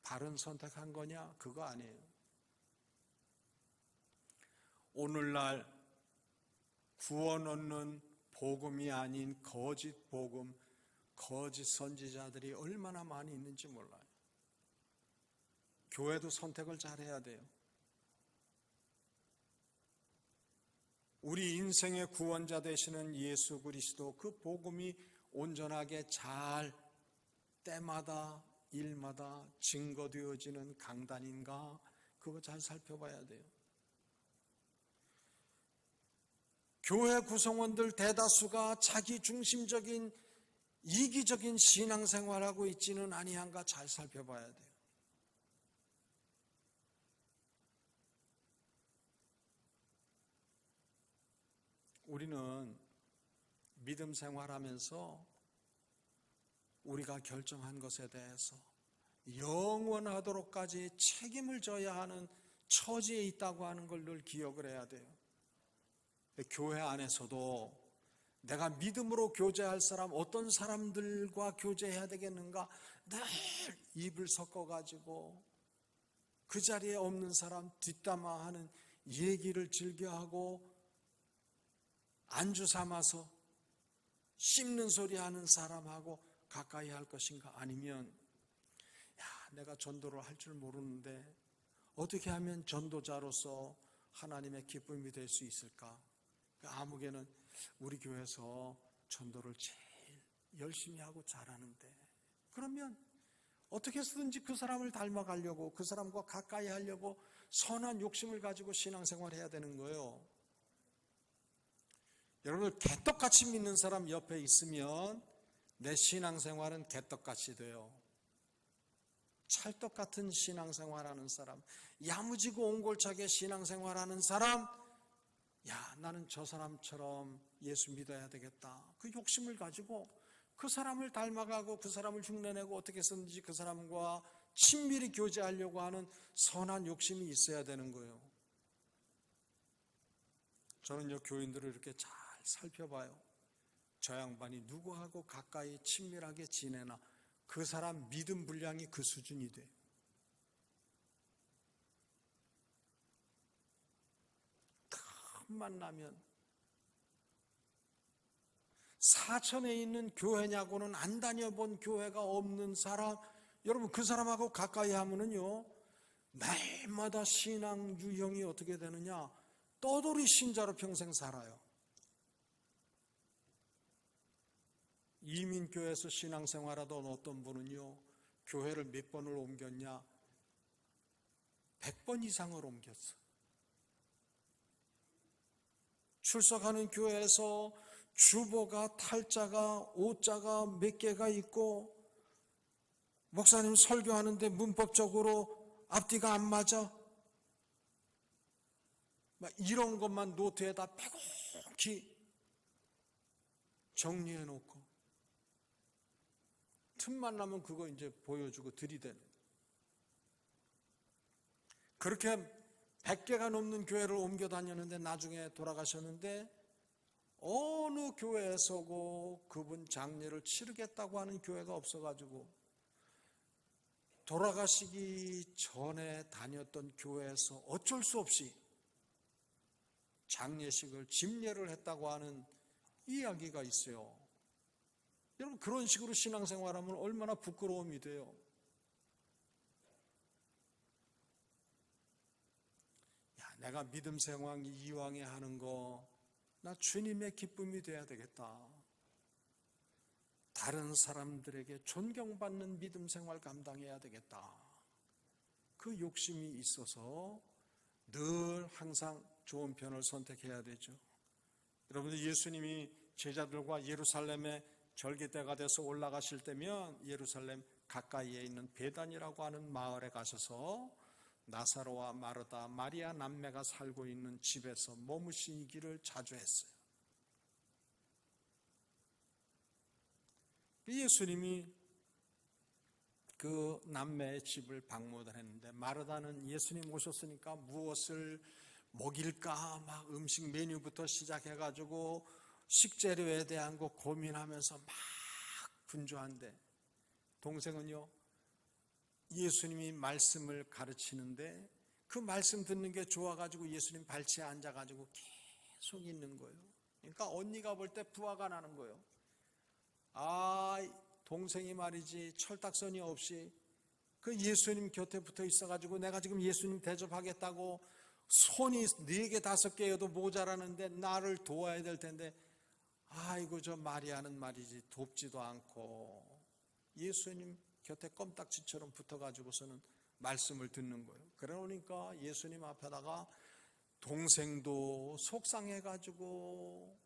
D: 바른 선택한 거냐? 그거 아니에요. 오늘날 구원 얻는 복음이 아닌 거짓 복음, 거짓 선지자들이 얼마나 많이 있는지 몰라요. 교회도 선택을 잘해야 돼요. 우리 인생의 구원자 되시는 예수 그리스도, 그 복음이 온전하게 잘 때마다 일마다 증거되어지는 강단인가, 그거 잘 살펴봐야 돼요. 교회 구성원들 대다수가 자기 중심적인 이기적인 신앙생활하고 있지는 아니한가 잘 살펴봐야 돼요. 우리는 믿음 생활하면서 우리가 결정한 것에 대해서 영원하도록까지 책임을 져야 하는 처지에 있다고 하는 걸 늘 기억을 해야 돼요. 교회 안에서도 내가 믿음으로 교제할 사람, 어떤 사람들과 교제해야 되겠는가, 늘 입을 섞어가지고 그 자리에 없는 사람 뒷담화하는 얘기를 즐겨하고 안주 삼아서 씹는 소리 하는 사람하고 가까이 할 것인가, 아니면 내가 전도를 할 줄 모르는데 어떻게 하면 전도자로서 하나님의 기쁨이 될 수 있을까? 아무개는 우리 교회에서 전도를 제일 열심히 하고 잘하는데, 그러면 어떻게 해서든지 그 사람을 닮아가려고, 그 사람과 가까이 하려고 선한 욕심을 가지고 신앙생활을 해야 되는 거예요. 여러분들, 개떡같이 믿는 사람 옆에 있으면 내 신앙생활은 개떡같이 돼요. 찰떡 같은 신앙생활하는 사람, 야무지고 옹골차게 신앙생활하는 사람, 나는 저 사람처럼 예수 믿어야 되겠다, 그 욕심을 가지고 그 사람을 닮아가고 그 사람을 흉내내고 어떻게 해서든지 그 사람과 친밀히 교제하려고 하는 선한 욕심이 있어야 되는 거예요. 저는 교인들을 이렇게 잘 살펴봐요. 저 양반이 누구하고 가까이 친밀하게 지내나 그 사람 믿음 분량이 그 수준이 돼. 틈만 나면 사천에 있는 교회냐고는 안 다녀본 교회가 없는 사람, 여러분 그 사람하고 가까이 하면은요 날마다 신앙 유형이 어떻게 되느냐, 떠돌이 신자로 평생 살아요. 이민교회에서 신앙생활하던 어떤 분은요 교회를 몇 번을 옮겼냐, 100번 이상을 옮겼어. 출석하는 교회에서 주보가, 탈자가, 오자가 몇 개가 있고 목사님 설교하는데 문법적으로 앞뒤가 안 맞아, 막 이런 것만 노트에다 빼곡히 정리해 놓고 틈만 나면 그거 이제 보여주고 들이대는. 그렇게 100개가 넘는 교회를 옮겨 다녔는데 나중에 돌아가셨는데 어느 교회에서고 그분 장례를 치르겠다고 하는 교회가 없어가지고 돌아가시기 전에 다녔던 교회에서 어쩔 수 없이 장례식을 집례를 했다고 하는 이야기가 있어요. 여러분 그런 식으로 신앙생활하면 얼마나 부끄러움이 돼요. 야, 내가 믿음 생활 이왕에 하는 거 나 주님의 기쁨이 돼야 되겠다. 다른 사람들에게 존경받는 믿음 생활 감당해야 되겠다. 그 욕심이 있어서 늘 항상 좋은 편을 선택해야 되죠. 여러분들 예수님이 제자들과 예루살렘에 절기때가 돼서 올라가실 때면 예루살렘 가까이에 있는 베단이라고 하는 마을에 가셔서 나사로와 마르다, 마리아 남매가 살고 있는 집에서 머무시기를 자주 했어요. 예수님이 그 남매의 집을 방문을 했는데 마르다는 예수님 오셨으니까 무엇을 먹일까 막 음식 메뉴부터 시작해가지고 식재료에 대한 거 고민하면서 막 분주한데, 동생은요 예수님이 말씀을 가르치는데 그 말씀 듣는 게 좋아가지고 예수님 발치에 앉아가지고 계속 있는 거예요. 그러니까 언니가 볼 때 부하가 나는 거예요. 아, 동생이 말이지 철딱서니 없이 그 예수님 곁에 붙어 있어가지고 내가 지금 예수님 대접하겠다고 손이 4개 5개여도 모자라는데 나를 도와야 될 텐데, 아이고 저 마리아는 말이지 돕지도 않고 예수님 곁에 껌딱지처럼 붙어가지고서는 말씀을 듣는 거예요. 그러니까 예수님 앞에다가 동생도 속상해가지고,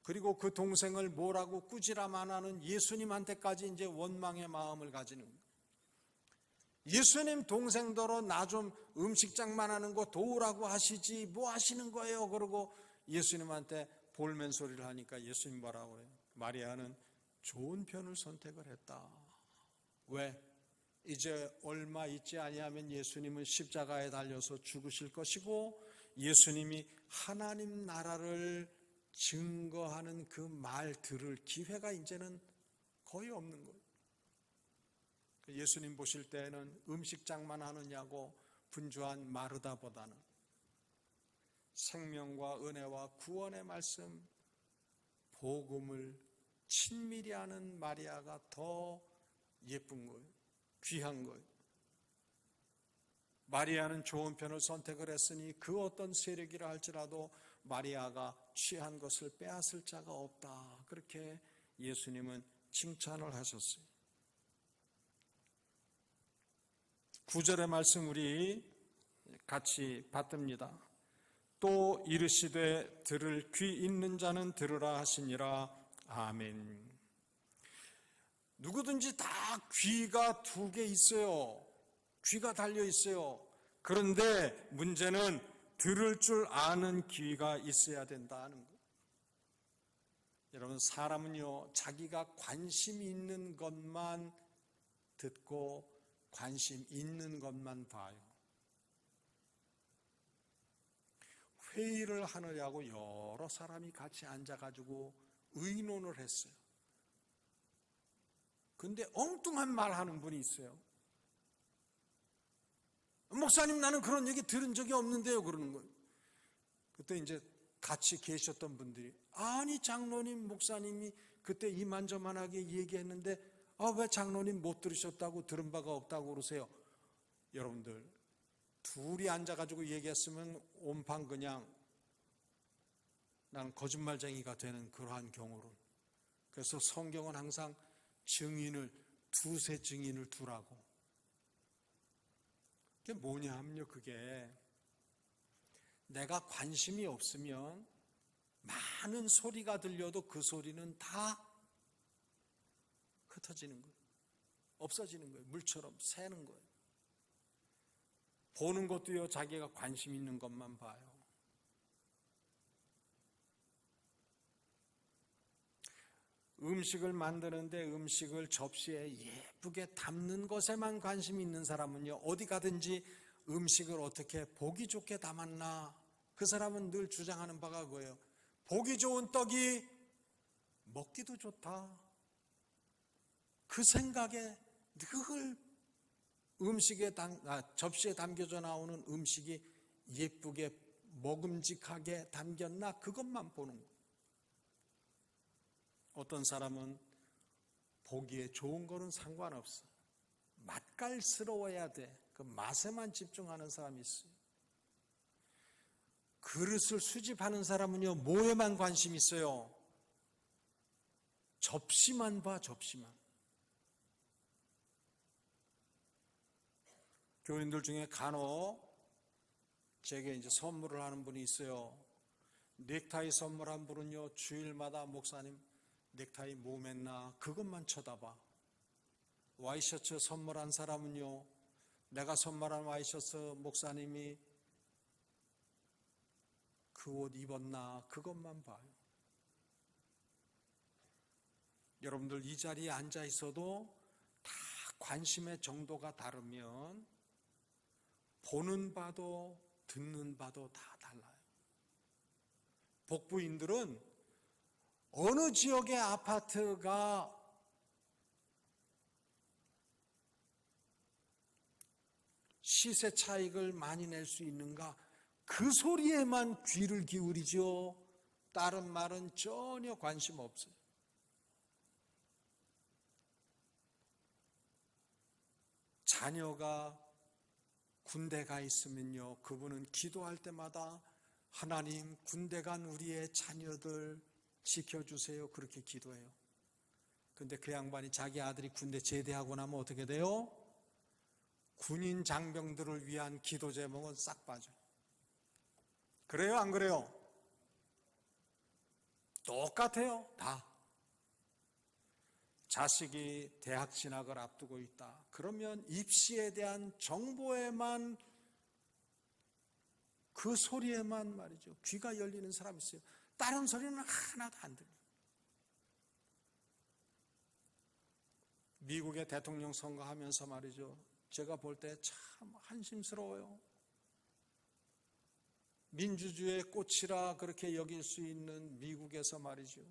D: 그리고 그 동생을 뭐라고 꾸지람 안 하는 예수님한테까지 이제 원망의 마음을 가지는 거예요. 예수님 동생더러 나 좀 음식장만 하는 거 도우라고 하시지 뭐 하시는 거예요? 그러고 예수님한테 볼멘 소리를 하니까 예수님 뭐라고 해요? 마리아는 좋은 편을 선택을 했다. 왜? 이제 얼마 있지 아니하면 예수님은 십자가에 달려서 죽으실 것이고 예수님이 하나님 나라를 증거하는 그 말 들을 기회가 이제는 거의 없는 거예요. 예수님 보실 때는 음식장만 하느냐고 분주한 마르다보다는 생명과 은혜와 구원의 말씀, 복음을 친밀히 하는 마리아가 더 예쁜 거예요. 귀한 거예요. 마리아는 좋은 편을 선택을 했으니 그 어떤 세력이라 할지라도 마리아가 취한 것을 빼앗을 자가 없다. 그렇게 예수님은 칭찬을 하셨어요. 9절의 말씀 우리 같이 받듭니다. 또 이르시되 들을 귀 있는 자는 들으라 하시니라. 아멘. 누구든지 다 귀가 2개 있어요. 귀가 달려 있어요. 그런데 문제는 들을 줄 아는 귀가 있어야 된다는 거예요. 여러분 사람은요 자기가 관심 있는 것만 듣고 관심 있는 것만 봐요. 회의를 하느냐고 여러 사람이 같이 앉아가지고 의논을 했어요. 근데 엉뚱한 말 하는 분이 있어요. 목사님, 나는 그런 얘기 들은 적이 없는데요, 그러는 거예요. 그때 이제 같이 계셨던 분들이, 아니 장로님, 목사님이 그때 이만저만하게 얘기했는데 왜 장로님 못 들으셨다고, 들은 바가 없다고 그러세요? 여러분들, 둘이 앉아가지고 얘기했으면 온판 그냥 난 거짓말쟁이가 되는 그러한 경우를. 그래서 성경은 항상 증인을, 두세 증인을 두라고. 그게 뭐냐 하면요, 그게 내가 관심이 없으면 많은 소리가 들려도 그 소리는 다 흩어지는 거예요. 없어지는 거예요. 물처럼 새는 거예요. 보는 것도요, 자기가 관심 있는 것만 봐요. 음식을 만드는데 음식을 접시에 예쁘게 담는 것에만 관심 있는 사람은요, 어디 가든지 음식을 어떻게 보기 좋게 담았나, 그 사람은 늘 주장하는 바가 그거예요. 보기 좋은 떡이 먹기도 좋다. 그 생각에 늘 접시에 담겨져 나오는 음식이 예쁘게 먹음직하게 담겼나, 그것만 보는 거예요. 어떤 사람은 보기에 좋은 거는 상관없어. 맛깔스러워야 돼. 그 맛에만 집중하는 사람이 있어요. 그릇을 수집하는 사람은요, 뭐에만 관심 있어요? 접시만 봐, 접시만. 교인들 중에 간혹 제게 이제 선물을 하는 분이 있어요. 넥타이 선물한 분은요, 주일마다 목사님 넥타이 뭐 맸나 그것만 쳐다봐. 와이셔츠 선물한 사람은요, 내가 선물한 와이셔츠 목사님이 그 옷 입었나 그것만 봐요. 여러분들 이 자리에 앉아 있어도 다 관심의 정도가 다르면 보는 바도 듣는 바도 다 달라요. 복부인들은 어느 지역의 아파트가 시세 차익을 많이 낼 수 있는가, 그 소리에만 귀를 기울이죠. 다른 말은 전혀 관심 없어요. 자녀가 군대 가 있으면요, 그분은 기도할 때마다 하나님, 군대 간 우리의 자녀들 지켜주세요, 그렇게 기도해요. 근데 그 양반이 자기 아들이 군대 제대하고 나면 어떻게 돼요? 군인 장병들을 위한 기도 제목은 싹 빠져요. 그래요, 안 그래요? 똑같아요, 다. 자식이 대학 진학을 앞두고 있다. 그러면 입시에 대한 정보에만, 그 소리에만 말이죠, 귀가 열리는 사람이 있어요. 다른 소리는 하나도 안 들려요. 미국의 대통령 선거하면서 말이죠, 제가 볼 때 참 한심스러워요. 민주주의의 꽃이라 그렇게 여길 수 있는 미국에서 말이죠,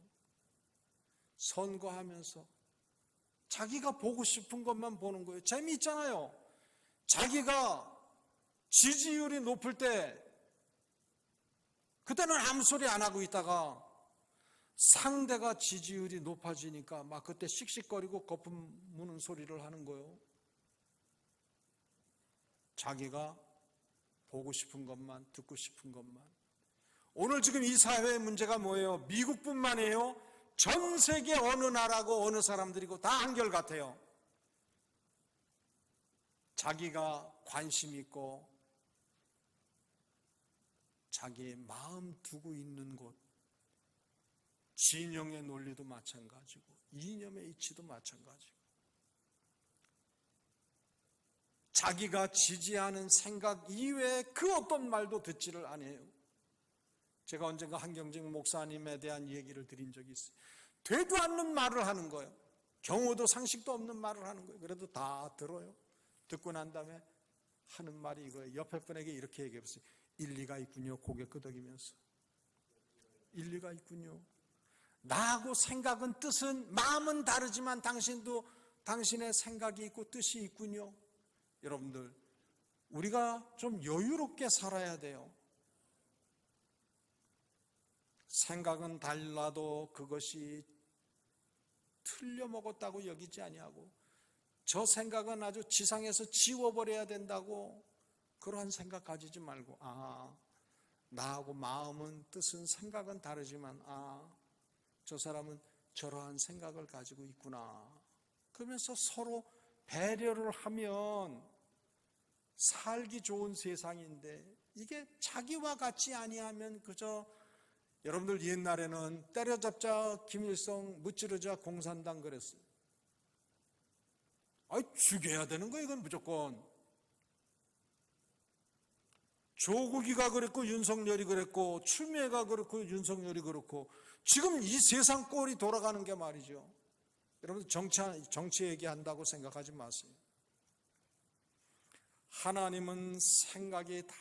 D: 선거하면서 자기가 보고 싶은 것만 보는 거예요. 재미있잖아요. 자기가 지지율이 높을 때 그때는 아무 소리 안 하고 있다가 상대가 지지율이 높아지니까 막 그때 씩씩거리고 거품 무는 소리를 하는 거예요. 자기가 보고 싶은 것만, 듣고 싶은 것만. 오늘 지금 이 사회의 문제가 뭐예요? 미국뿐만이에요. 전 세계 어느 나라고 어느 사람들이고 다 한결같아요. 자기가 관심 있고 자기의 마음 두고 있는 곳, 진영의 논리도 마찬가지고 이념의 이치도 마찬가지고, 자기가 지지하는 생각 이외에 그 어떤 말도 듣지를 않아요. 제가 언젠가 한경직 목사님에 대한 얘기를 드린 적이 있어요. 되도 않는 말을 하는 거예요. 경호도 상식도 없는 말을 하는 거예요. 그래도 다 들어요. 듣고 난 다음에 하는 말이 이거예요. 옆에 분에게 이렇게 얘기해보세요. 일리가 있군요. 고개 끄덕이면서. 일리가 있군요. 나하고 생각은 뜻은 마음은 다르지만 당신도 당신의 생각이 있고 뜻이 있군요. 여러분들, 우리가 좀 여유롭게 살아야 돼요. 생각은 달라도 그것이 틀려 먹었다고 여기지 아니하고, 저 생각은 아주 지상에서 지워버려야 된다고 그러한 생각 가지지 말고, 나하고 마음은 뜻은 생각은 다르지만 저 사람은 저러한 생각을 가지고 있구나. 그러면서 서로 배려를 하면 살기 좋은 세상인데, 이게 자기와 같지 아니하면 그저, 여러분들 옛날에는 때려잡자 김일성, 무찌르자 공산당 그랬어요. 죽여야 되는 거예요, 이건 무조건. 조국이가 그랬고 윤석열이 그랬고 추미애가 그렇고 윤석열이 그렇고, 지금 이 세상 꼴이 돌아가는 게 말이죠. 여러분, 정치 얘기한다고 생각하지 마세요. 하나님은 생각이 다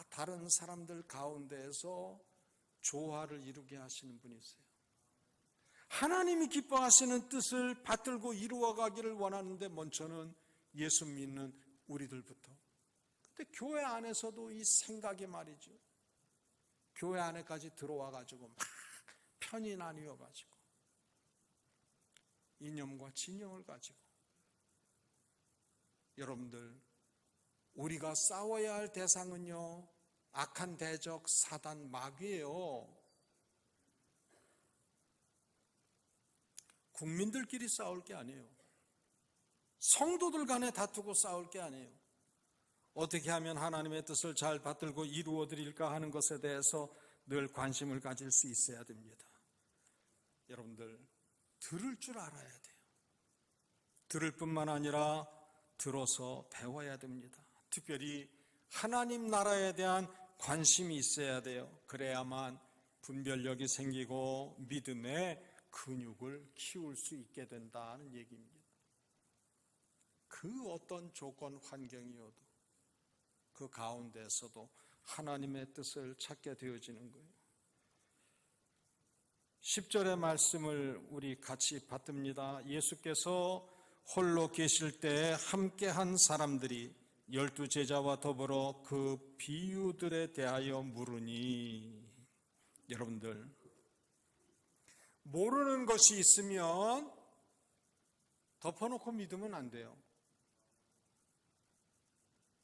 D: 다른 사람들 가운데에서 조화를 이루게 하시는 분이세요. 하나님이 기뻐하시는 뜻을 받들고 이루어가기를 원하는데, 먼저는 예수 믿는 우리들부터. 근데 교회 안에서도 이 생각이 말이죠, 교회 안에까지 들어와가지고 막 편이 나뉘어가지고 이념과 진영을 가지고, 여러분들, 우리가 싸워야 할 대상은요, 악한 대적 사단 마귀예요. 국민들끼리 싸울 게 아니에요. 성도들 간에 다투고 싸울 게 아니에요. 어떻게 하면 하나님의 뜻을 잘 받들고 이루어 드릴까 하는 것에 대해서 늘 관심을 가질 수 있어야 됩니다. 여러분들, 들을 줄 알아야 돼요. 들을 뿐만 아니라 들어서 배워야 됩니다. 특별히 하나님 나라에 대한 관심이 있어야 돼요. 그래야만 분별력이 생기고 믿음의 근육을 키울 수 있게 된다는 얘기입니다. 그 어떤 조건 환경이어도 그 가운데서도 하나님의 뜻을 찾게 되어지는 거예요. 10절의 말씀을 우리 같이 받듭니다. 예수께서 홀로 계실 때 함께한 사람들이 12제자와 더불어 그 비유들에 대하여 물으니, 여러분들, 모르는 것이 있으면 덮어놓고 믿으면 안 돼요.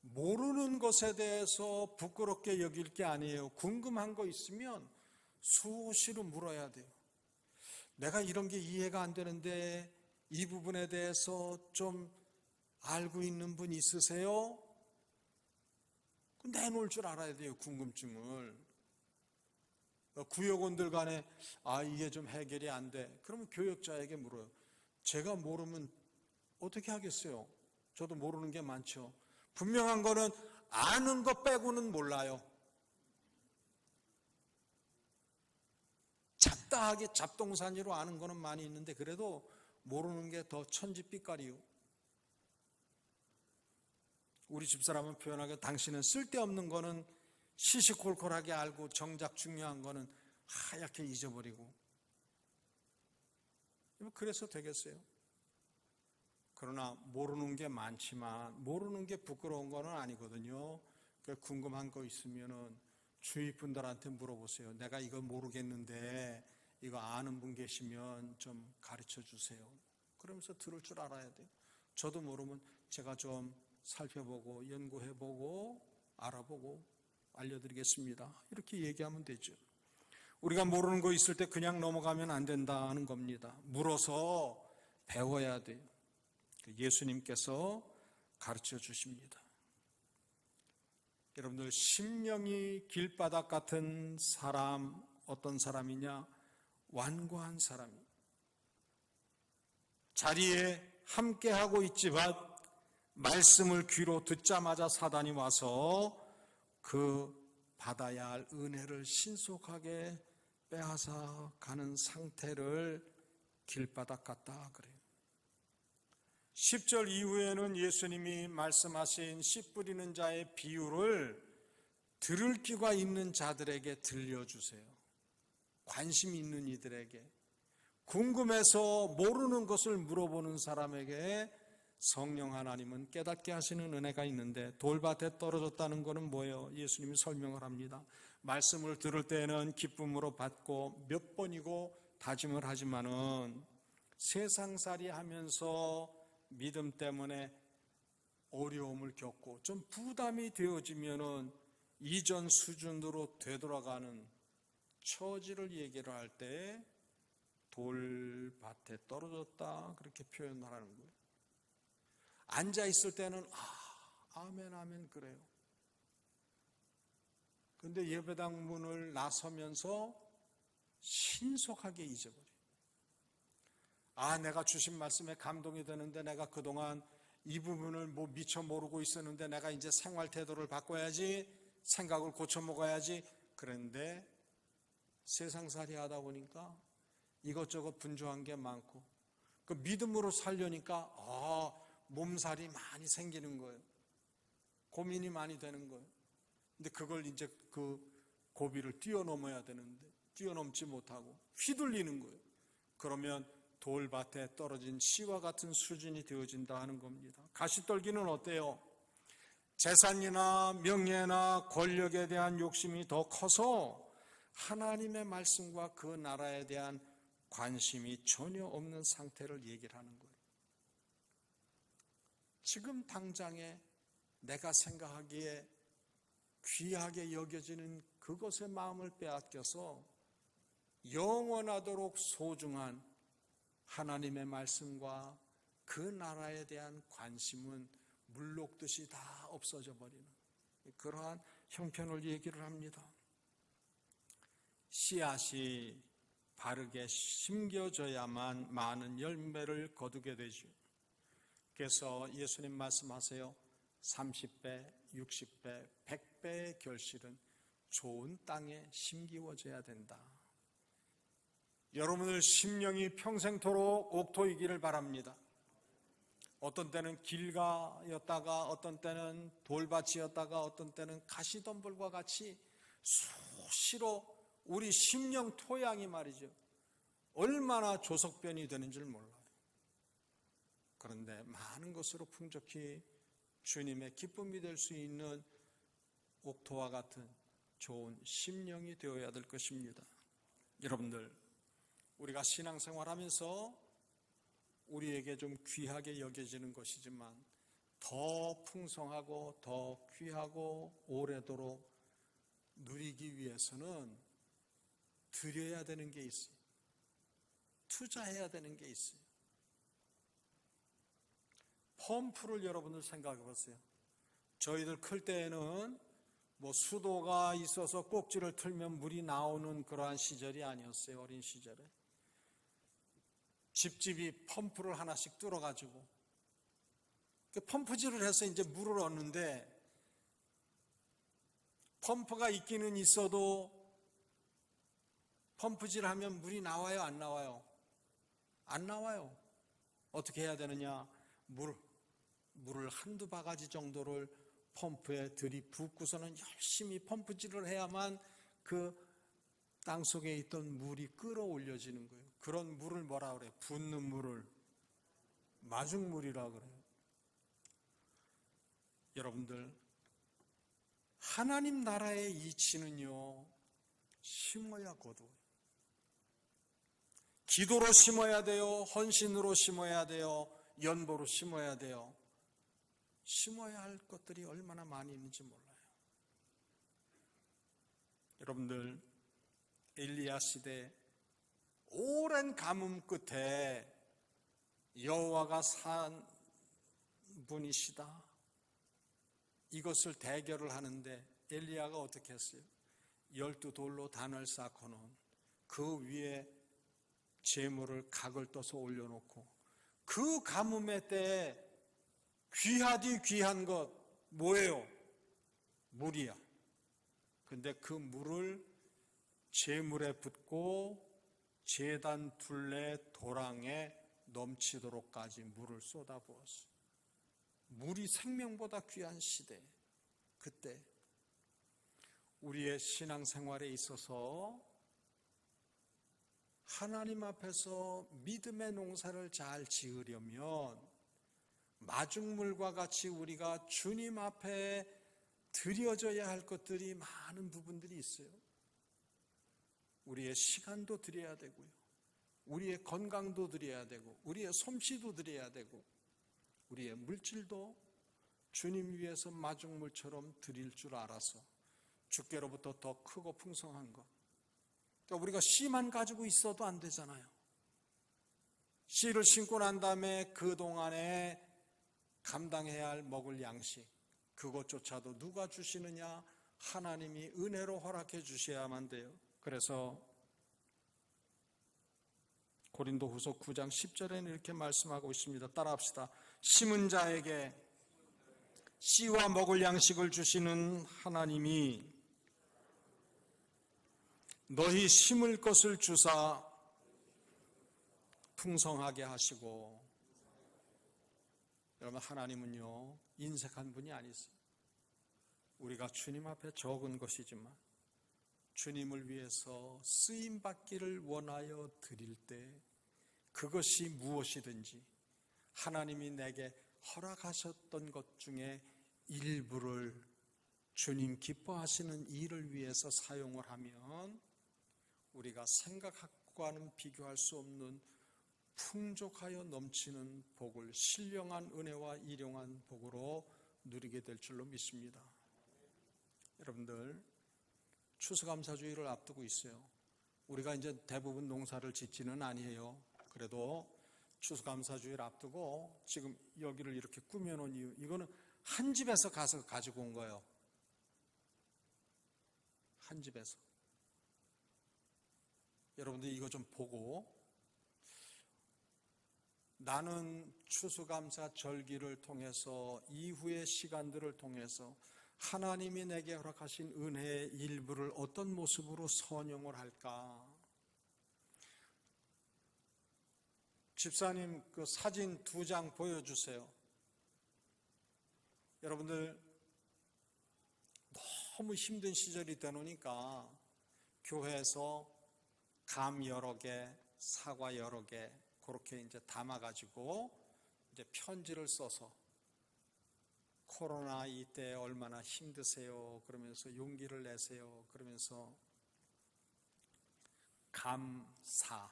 D: 모르는 것에 대해서 부끄럽게 여길 게 아니에요. 궁금한 거 있으면 수시로 물어야 돼요. 내가 이런 게 이해가 안 되는데 이 부분에 대해서 좀 알고 있는 분 있으세요? 내놓을 줄 알아야 돼요, 궁금증을. 구역원들 간에 이게 좀 해결이 안 돼. 그러면 교역자에게 물어요. 제가 모르면 어떻게 하겠어요? 저도 모르는 게 많죠. 분명한 거는 아는 것 빼고는 몰라요. 잡다하게 잡동사니로 아는 거는 많이 있는데, 그래도 모르는 게 더 천지빛깔이요. 우리 집사람은 표현하기에 당신은 쓸데없는 거는 시시콜콜하게 알고 정작 중요한 거는 하얗게 잊어버리고. 그래서 되겠어요? 그러나 모르는 게 많지만 모르는 게 부끄러운 거는 아니거든요. 궁금한 거 있으면은 주위 분들한테 물어보세요. 내가 이거 모르겠는데 이거 아는 분 계시면 좀 가르쳐 주세요. 그러면서 들을 줄 알아야 돼요. 저도 모르면 제가 좀 살펴보고 연구해보고 알아보고 알려드리겠습니다. 이렇게 얘기하면 되죠. 우리가 모르는 거 있을 때 그냥 넘어가면 안 된다는 겁니다. 물어서 배워야 돼요. 예수님께서 가르쳐 주십니다. 여러분들, 심령이 길바닥 같은 사람, 어떤 사람이냐? 완고한 사람이에요. 자리에 함께하고 있지만 말씀을 귀로 듣자마자 사단이 와서 그 받아야 할 은혜를 신속하게 빼앗아 가는 상태를 길바닥 같다 그래요. 10절 이후에는 예수님이 말씀하신 씨 뿌리는 자의 비유를 들을 귀가 있는 자들에게 들려주세요. 관심 있는 이들에게. 궁금해서 모르는 것을 물어보는 사람에게 성령 하나님은 깨닫게 하시는 은혜가 있는데, 돌밭에 떨어졌다는 것은 뭐예요? 예수님이 설명을 합니다. 말씀을 들을 때는 기쁨으로 받고 몇 번이고 다짐을 하지만은 세상살이 하면서 믿음 때문에 어려움을 겪고 좀 부담이 되어지면은 이전 수준으로 되돌아가는 처지를 얘기를 할 때 돌밭에 떨어졌다 그렇게 표현을 하는 거예요. 앉아 있을 때는 아멘 아멘 그래요. 그런데 예배당 문을 나서면서 신속하게 잊어버려요. 내가 주신 말씀에 감동이 되는데 내가 그동안 이 부분을 미처 모르고 있었는데 내가 이제 생활 태도를 바꿔야지, 생각을 고쳐 먹어야지. 그런데 세상살이 하다 보니까 이것저것 분주한 게 많고, 그 믿음으로 살려니까 몸살이 많이 생기는 거예요. 고민이 많이 되는 거예요. 근데 그걸 이제 그 고비를 뛰어넘어야 되는데 뛰어넘지 못하고 휘둘리는 거예요. 그러면 돌밭에 떨어진 씨와 같은 수준이 되어진다 하는 겁니다. 가시떨기는 어때요? 재산이나 명예나 권력에 대한 욕심이 더 커서 하나님의 말씀과 그 나라에 대한 관심이 전혀 없는 상태를 얘기를 하는 거예요. 지금 당장에 내가 생각하기에 귀하게 여겨지는 그것의 마음을 빼앗겨서 영원하도록 소중한 하나님의 말씀과 그 나라에 대한 관심은 물녹듯이 다 없어져 버리는 그러한 형편을 얘기를 합니다. 씨앗이 바르게 심겨져야만 많은 열매를 거두게 되죠. 그래서 예수님 말씀하세요. 30배, 60배, 100배의 결실은 좋은 땅에 심기워져야 된다. 여러분들 심령이 평생토록 옥토이기를 바랍니다. 어떤 때는 길가였다가 어떤 때는 돌밭이었다가 어떤 때는 가시덤불과 같이 수시로 우리 심령 토양이 말이죠. 얼마나 조석변이 되는 줄 몰라요. 그런데 많은 것으로 풍족히 주님의 기쁨이 될 수 있는 옥토와 같은 좋은 심령이 되어야 될 것입니다. 여러분들, 우리가 신앙생활하면서 우리에게 좀 귀하게 여겨지는 것이지만 더 풍성하고 더 귀하고 오래도록 누리기 위해서는 드려야 되는 게 있어요. 투자해야 되는 게 있어요. 펌프를 여러분들 생각해 보세요. 저희들 클 때에는 수도가 있어서 꼭지를 틀면 물이 나오는 그러한 시절이 아니었어요. 어린 시절에. 집집이 펌프를 하나씩 뚫어가지고 펌프질을 해서 이제 물을 얻는데, 펌프가 있기는 있어도 펌프질하면 물이 나와요, 안 나와요? 안 나와요. 어떻게 해야 되느냐? 물을 한두 바가지 정도를 펌프에 들이붓고서는 열심히 펌프질을 해야만 그 땅속에 있던 물이 끌어올려지는 거예요. 그런 물을 뭐라 그래요? 붓는 물을 마중물이라 그래요. 여러분들, 하나님 나라의 이치는요, 심어야 거두어요. 기도로 심어야 돼요. 헌신으로 심어야 돼요. 연보로 심어야 돼요. 심어야 할 것들이 얼마나 많이 있는지 몰라요. 여러분들, 엘리야 시대 오랜 가뭄 끝에 여호와가 산 분이시다, 이것을 대결을 하는데 엘리야가 어떻게 했어요? 12돌로 단을 쌓고는 그 위에 재물을 각을 떠서 올려놓고, 그 가뭄의 때에 귀하디 귀한 것 뭐예요? 물이야. 근데 그 물을 재물에 붓고 제단 둘레 도랑에 넘치도록까지 물을 쏟아부었어요. 물이 생명보다 귀한 시대, 그때 우리의 신앙생활에 있어서 하나님 앞에서 믿음의 농사를 잘 지으려면 마중물과 같이 우리가 주님 앞에 드려져야 할 것들이 많은 부분들이 있어요. 우리의 시간도 드려야 되고요, 우리의 건강도 드려야 되고, 우리의 솜씨도 드려야 되고, 우리의 물질도 주님 위해서 마중물처럼 드릴 줄 알아서 주께로부터 더 크고 풍성한 것. 그러니까 우리가 씨만 가지고 있어도 안 되잖아요. 씨를 심고 난 다음에 그동안에 감당해야 할 먹을 양식, 그것조차도 누가 주시느냐? 하나님이 은혜로 허락해 주셔야만 돼요. 그래서 고린도후서 9장 10절에는 이렇게 말씀하고 있습니다. 따라합시다. 심은 자에게 씨와 먹을 양식을 주시는 하나님이 너희 심을 것을 주사 풍성하게 하시고. 여러분, 하나님은요 인색한 분이 아니세요. 우리가 주님 앞에 적은 것이지만 주님을 위해서 쓰임받기를 원하여 드릴 때 그것이 무엇이든지 하나님이 내게 허락하셨던 것 중에 일부를 주님 기뻐하시는 일을 위해서 사용을 하면 우리가 생각과는 비교할 수 없는 풍족하여 넘치는 복을, 신령한 은혜와 일용한 복으로 누리게 될 줄로 믿습니다. 여러분들, 추수감사주의를 앞두고 있어요. 우리가 이제 대부분 농사를 짓지는 아니에요. 그래도 추수감사주의를 앞두고 지금 여기를 이렇게 꾸며놓은 이유, 이거는 한 집에서 가서 가지고 온 거예요. 한 집에서. 여러분들 이거 좀 보고, 나는 추수감사 절기를 통해서 이후의 시간들을 통해서 하나님이 내게 허락하신 은혜의 일부를 어떤 모습으로 선용을 할까? 집사님, 그 사진 2장 보여주세요. 여러분들, 너무 힘든 시절이 되노니까 교회에서 감 여러 개, 사과 여러 개 그렇게 이제 담아가지고 이제 편지를 써서 코로나 이때 얼마나 힘드세요? 그러면서 용기를 내세요. 그러면서 감사.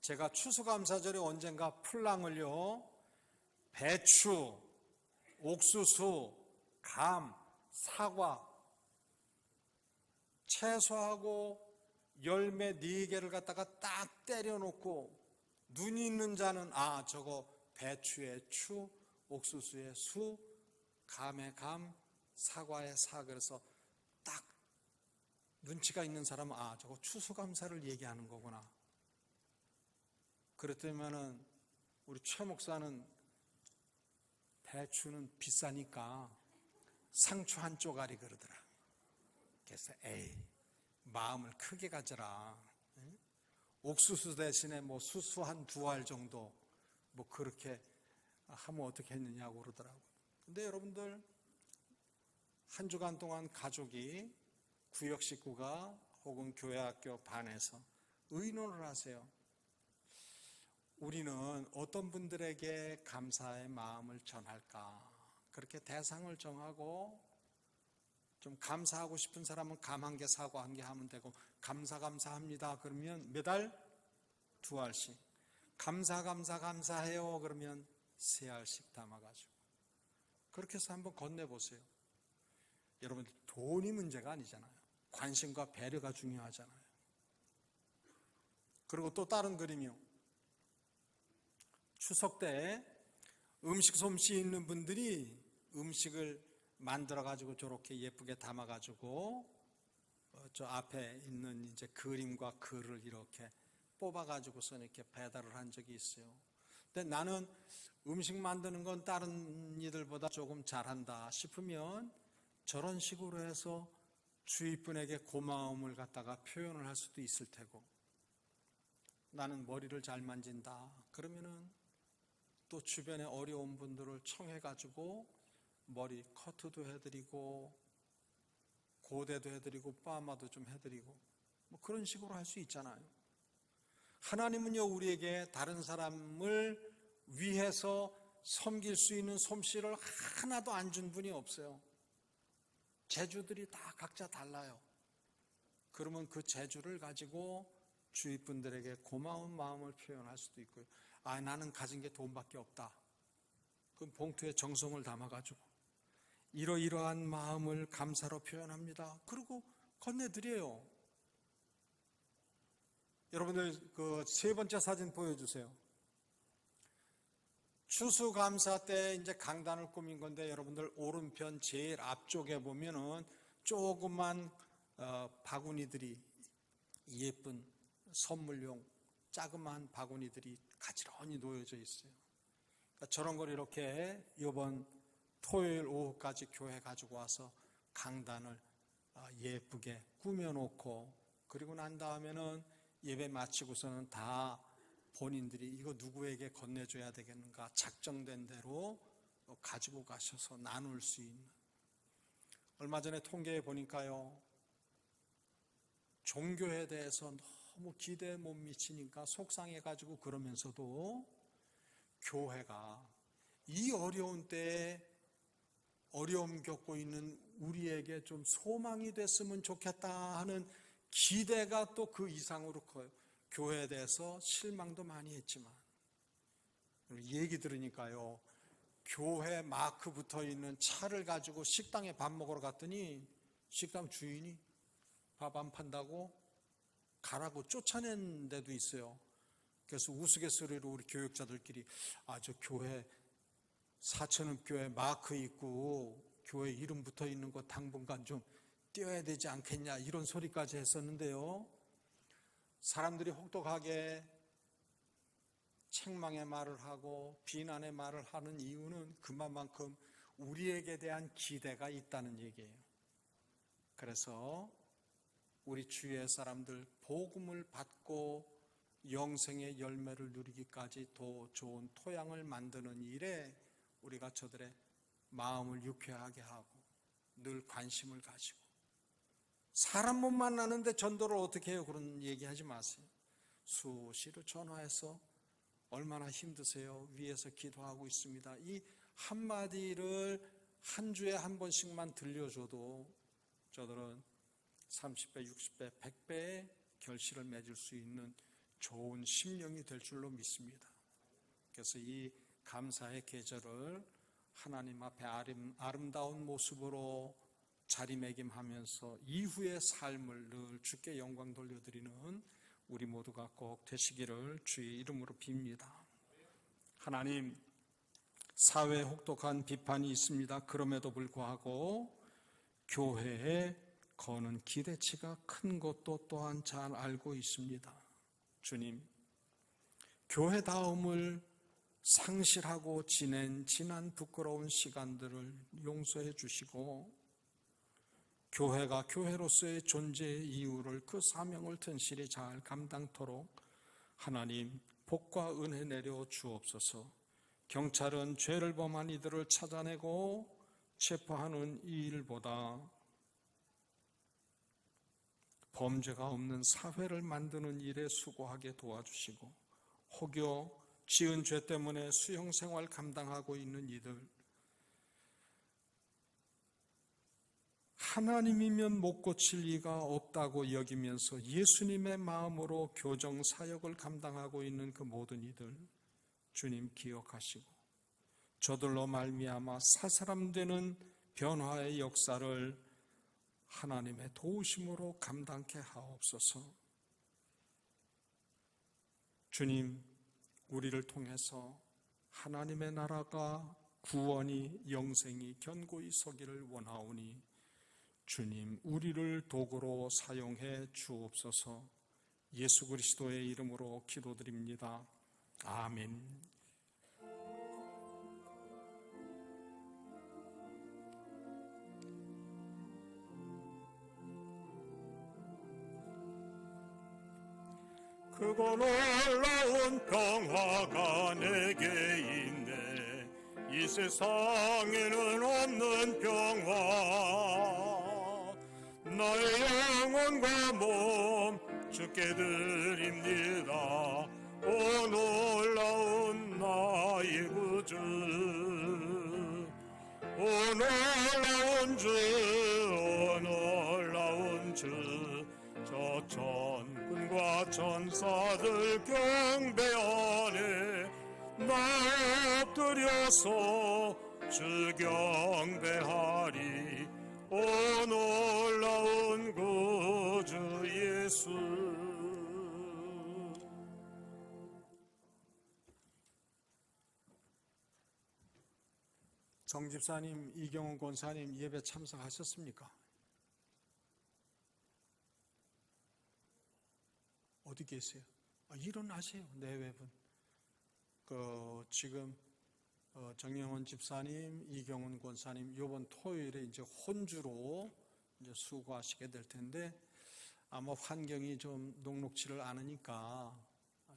D: 제가 추수감사절에 언젠가 풀랑을요, 배추, 옥수수, 감, 사과, 채소하고 열매 4개를 갖다가 딱 때려놓고 눈이 있는 자는 저거 배추의 추, 옥수수의 수, 감의 감, 사과의 사. 그래서 딱 눈치가 있는 사람은 저거 추수감사를 얘기하는 거구나. 그랬더니만은 우리 최 목사는 배추는 비싸니까 상추 한 쪼가리 그러더라. 그래서 마음을 크게 가져라. 옥수수 대신에 뭐 수수 한 2알 정도 뭐 그렇게 하면 어떻게 했느냐고 그러더라고요. 근데 여러분들, 한 주간 동안 가족이, 구역 식구가 혹은 교회 학교 반에서 의논을 하세요. 우리는 어떤 분들에게 감사의 마음을 전할까? 그렇게 대상을 정하고, 좀 감사하고 싶은 사람은 감 1개, 사과 1개 하면 되고, 감사합니다 그러면 매달 2알씩, 감사해요 그러면 3알씩 담아가지고 그렇게 해서 한번 건네보세요. 여러분, 돈이 문제가 아니잖아요. 관심과 배려가 중요하잖아요. 그리고 또 다른 그림이요. 추석 때 음식 솜씨 있는 분들이 음식을 만들어가지고 저렇게 예쁘게 담아가지고 저 앞에 있는 이제 그림과 글을 이렇게 뽑아가지고서 이렇게 배달을 한 적이 있어요. 근데 나는 음식 만드는 건 다른 이들보다 조금 잘한다 싶으면 저런 식으로 해서 주위 분에게 고마움을 갖다가 표현을 할 수도 있을 테고, 나는 머리를 잘 만진다 그러면은 또 주변에 어려운 분들을 청해가지고 머리 커트도 해드리고 고데도 해드리고 파마도 좀 해드리고, 뭐 그런 식으로 할 수 있잖아요. 하나님은요, 우리에게 다른 사람을 위해서 섬길 수 있는 솜씨를 하나도 안 준 분이 없어요. 재주들이 다 각자 달라요. 그러면 그 재주를 가지고 주위 분들에게 고마운 마음을 표현할 수도 있고요. 아, 나는 가진 게 돈밖에 없다. 그럼 봉투에 정성을 담아가지고 이러이러한 마음을 감사로 표현합니다. 그리고 건네드려요. 여러분들 그 세 번째 사진 보여주세요. 추수감사 때 이제 강단을 꾸민 건데, 여러분들 오른편 제일 앞쪽에 보면은 조그만 바구니들이, 예쁜 선물용 자그마한 바구니들이 가지런히 놓여져 있어요. 그러니까 저런 걸 이렇게 이번 토요일 오후까지 교회 가지고 와서 강단을 예쁘게 꾸며놓고, 그리고 난 다음에는 예배 마치고서는 다 본인들이 이거 누구에게 건네줘야 되겠는가 작정된 대로 가지고 가셔서 나눌 수 있는. 얼마 전에 통계에 보니까요, 종교에 대해서 너무 기대에 못 미치니까 속상해가지고, 그러면서도 교회가 이 어려운 때에 어려움 겪고 있는 우리에게 좀 소망이 됐으면 좋겠다 하는 기대가 또 그 이상으로 커요. 교회에 대해서 실망도 많이 했지만, 얘기 들으니까요, 교회 마크 붙어 있는 차를 가지고 식당에 밥 먹으러 갔더니 식당 주인이 밥 안 판다고 가라고 쫓아낸 데도 있어요. 그래서 우스갯소리로 우리 교육자들끼리, 아, 저 교회 사천읍교회 마크 있고 교회 이름 붙어 있는 거 당분간 좀 띄워야 되지 않겠냐, 이런 소리까지 했었는데요. 사람들이 혹독하게 책망의 말을 하고 비난의 말을 하는 이유는 그만큼 우리에게 대한 기대가 있다는 얘기예요. 그래서 우리 주위의 사람들 복음을 받고 영생의 열매를 누리기까지 더 좋은 토양을 만드는 일에 우리가 저들의 마음을 유쾌하게 하고 늘 관심을 가지고, 사람 못 만나는데 전도를 어떻게 해요? 그런 얘기하지 마세요. 수시로 전화해서 얼마나 힘드세요? 위에서 기도하고 있습니다. 이 한마디를 한 주에 한 번씩만 들려줘도 저들은 30배, 60배, 100배의 결실을 맺을 수 있는 좋은 심령이 될 줄로 믿습니다. 그래서 이 감사의 계절을 하나님 앞에 아름다운 모습으로 자리매김하면서 이후의 삶을 늘 주께 영광 돌려드리는 우리 모두가 꼭 되시기를 주의 이름으로 빕니다. 하나님, 사회에 혹독한 비판이 있습니다. 그럼에도 불구하고 교회에 거는 기대치가 큰 것도 또한 잘 알고 있습니다. 주님, 교회다움을 상실하고 지난 부끄러운 시간들을 용서해 주시고, 교회가 교회로서의 존재의 이유를, 그 사명을 튼실히 잘 감당토록 하나님 복과 은혜 내려 주옵소서. 경찰은 죄를 범한 이들을 찾아내고 체포하는 이 일보다 범죄가 없는 사회를 만드는 일에 수고하게 도와주시고, 혹여 지은 죄 때문에 수용생활 감당하고 있는 이들, 하나님이면 못 고칠 리가 없다고 여기면서 예수님의 마음으로 교정 사역을 감당하고 있는 그 모든 이들 주님 기억하시고, 저들로 말미암아 사사람되는 변화의 역사를 하나님의 도우심으로 감당케 하옵소서. 주님, 우리를 통해서 하나님의 나라가, 구원이, 영생이 견고히 서기를 원하오니 주님, 우리를 도구로 사용해 주옵소서. 예수 그리스도의 이름으로 기도드립니다. 아멘.
B: 크고 놀라운 평화가 내게 있네. 이 세상에는 없는 평화. 나의 영혼과 몸 주께 드립니다. 오 놀라운 나의 구주, 오 놀라운 주, 오 놀라운 주. 저 천군과 천사들 경배하네. 나 엎드려서 주 경배하리. 오 놀라운 구주 예수.
D: 정 집사님, 이경훈 권사님 예배 참석하셨습니까? 어디 계세요? 일어나세요. 내외분. 지금 정영원 집사님, 이경훈 권사님 이번 토요일에 이제 혼주로 이제 수고하시게 될 텐데 아마 환경이 좀 녹록지를 않으니까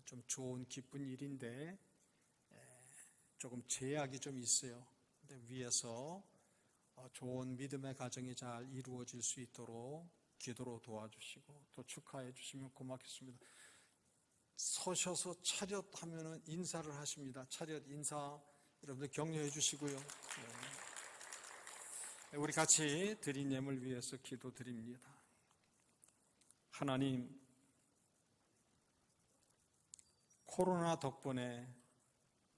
D: 좀 좋은 기쁜 일인데 조금 제약이 좀 있어요. 근데 위에서 좋은 믿음의 가정이 잘 이루어질 수 있도록 기도로 도와주시고 또 축하해 주시면 고맙겠습니다. 서셔서 차렷 하면은 인사를 하십니다. 차렷 인사 여러분들 격려해 주시고요. 네. 우리 같이 드린 예물 위해서 기도드립니다. 하나님, 코로나 덕분에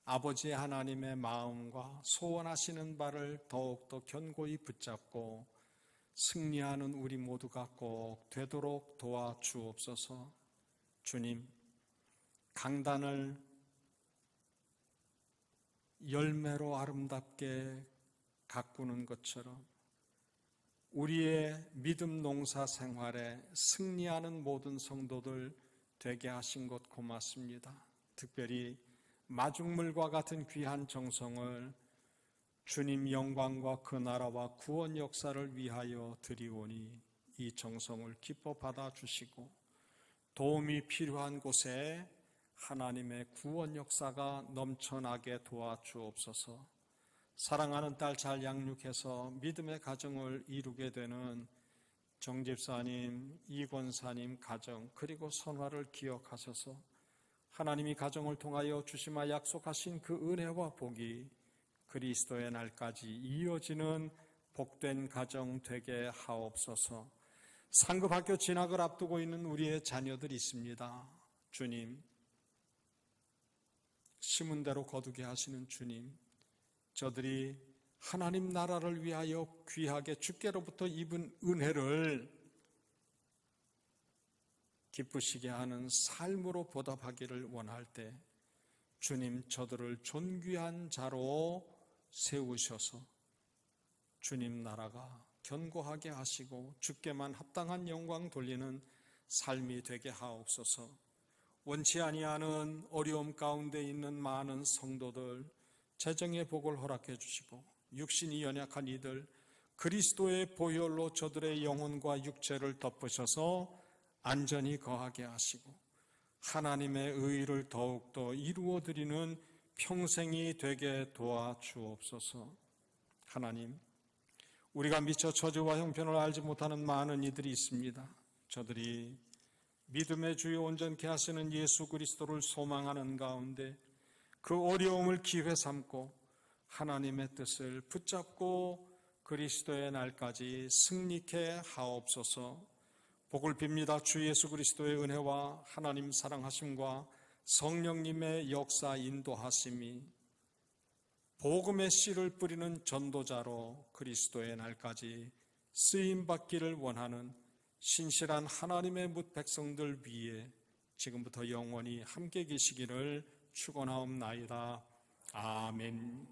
D: 아버지 하나님의 마음과 소원하시는 바를 더욱더 견고히 붙잡고 승리하는 우리 모두가 꼭 되도록 도와주옵소서. 주님, 강단을 열매로 아름답게 가꾸는 것처럼 우리의 믿음 농사 생활에 승리하는 모든 성도들 되게 하신 것 고맙습니다. 특별히 마중물과 같은 귀한 정성을 주님 영광과 그 나라와 구원 역사를 위하여 드리오니 이 정성을 기뻐 받아주시고 도움이 필요한 곳에 하나님의 구원 역사가 넘쳐나게 도와주옵소서. 사랑하는 딸 잘 양육해서 믿음의 가정을 이루게 되는 정집사님, 이권사님 가정 그리고 선화를 기억하셔서 하나님이 가정을 통하여 주시마 약속하신 그 은혜와 복이 그리스도의 날까지 이어지는 복된 가정 되게 하옵소서. 상급학교 진학을 앞두고 있는 우리의 자녀들이 있습니다. 주님, 심은 대로 거두게 하시는 주님, 저들이 하나님 나라를 위하여 귀하게 주께로부터 입은 은혜를 기쁘시게 하는 삶으로 보답하기를 원할 때 주님, 저들을 존귀한 자로 세우셔서 주님 나라가 견고하게 하시고 주께만 합당한 영광 돌리는 삶이 되게 하옵소서. 원치 아니하는 어려움 가운데 있는 많은 성도들 재정의 복을 허락해 주시고 육신이 연약한 이들 그리스도의 보혈로 저들의 영혼과 육체를 덮으셔서 안전히 거하게 하시고 하나님의 의를 더욱더 이루어드리는 평생이 되게 도와주옵소서. 하나님, 우리가 미처 처지와 형편을 알지 못하는 많은 이들이 있습니다. 저들이 믿음의 주요 온전케 하시는 예수 그리스도를 소망하는 가운데 그 어려움을 기회 삼고 하나님의 뜻을 붙잡고 그리스도의 날까지 승리케 하옵소서. 복을 빕니다. 주 예수 그리스도의 은혜와 하나님 사랑하심과 성령님의 역사 인도하심이 복음의 씨를 뿌리는 전도자로 그리스도의 날까지 쓰임받기를 원하는 신실한 하나님의 뭇 백성들 위에 지금부터 영원히 함께 계시기를 축원하옵나이다. 아멘.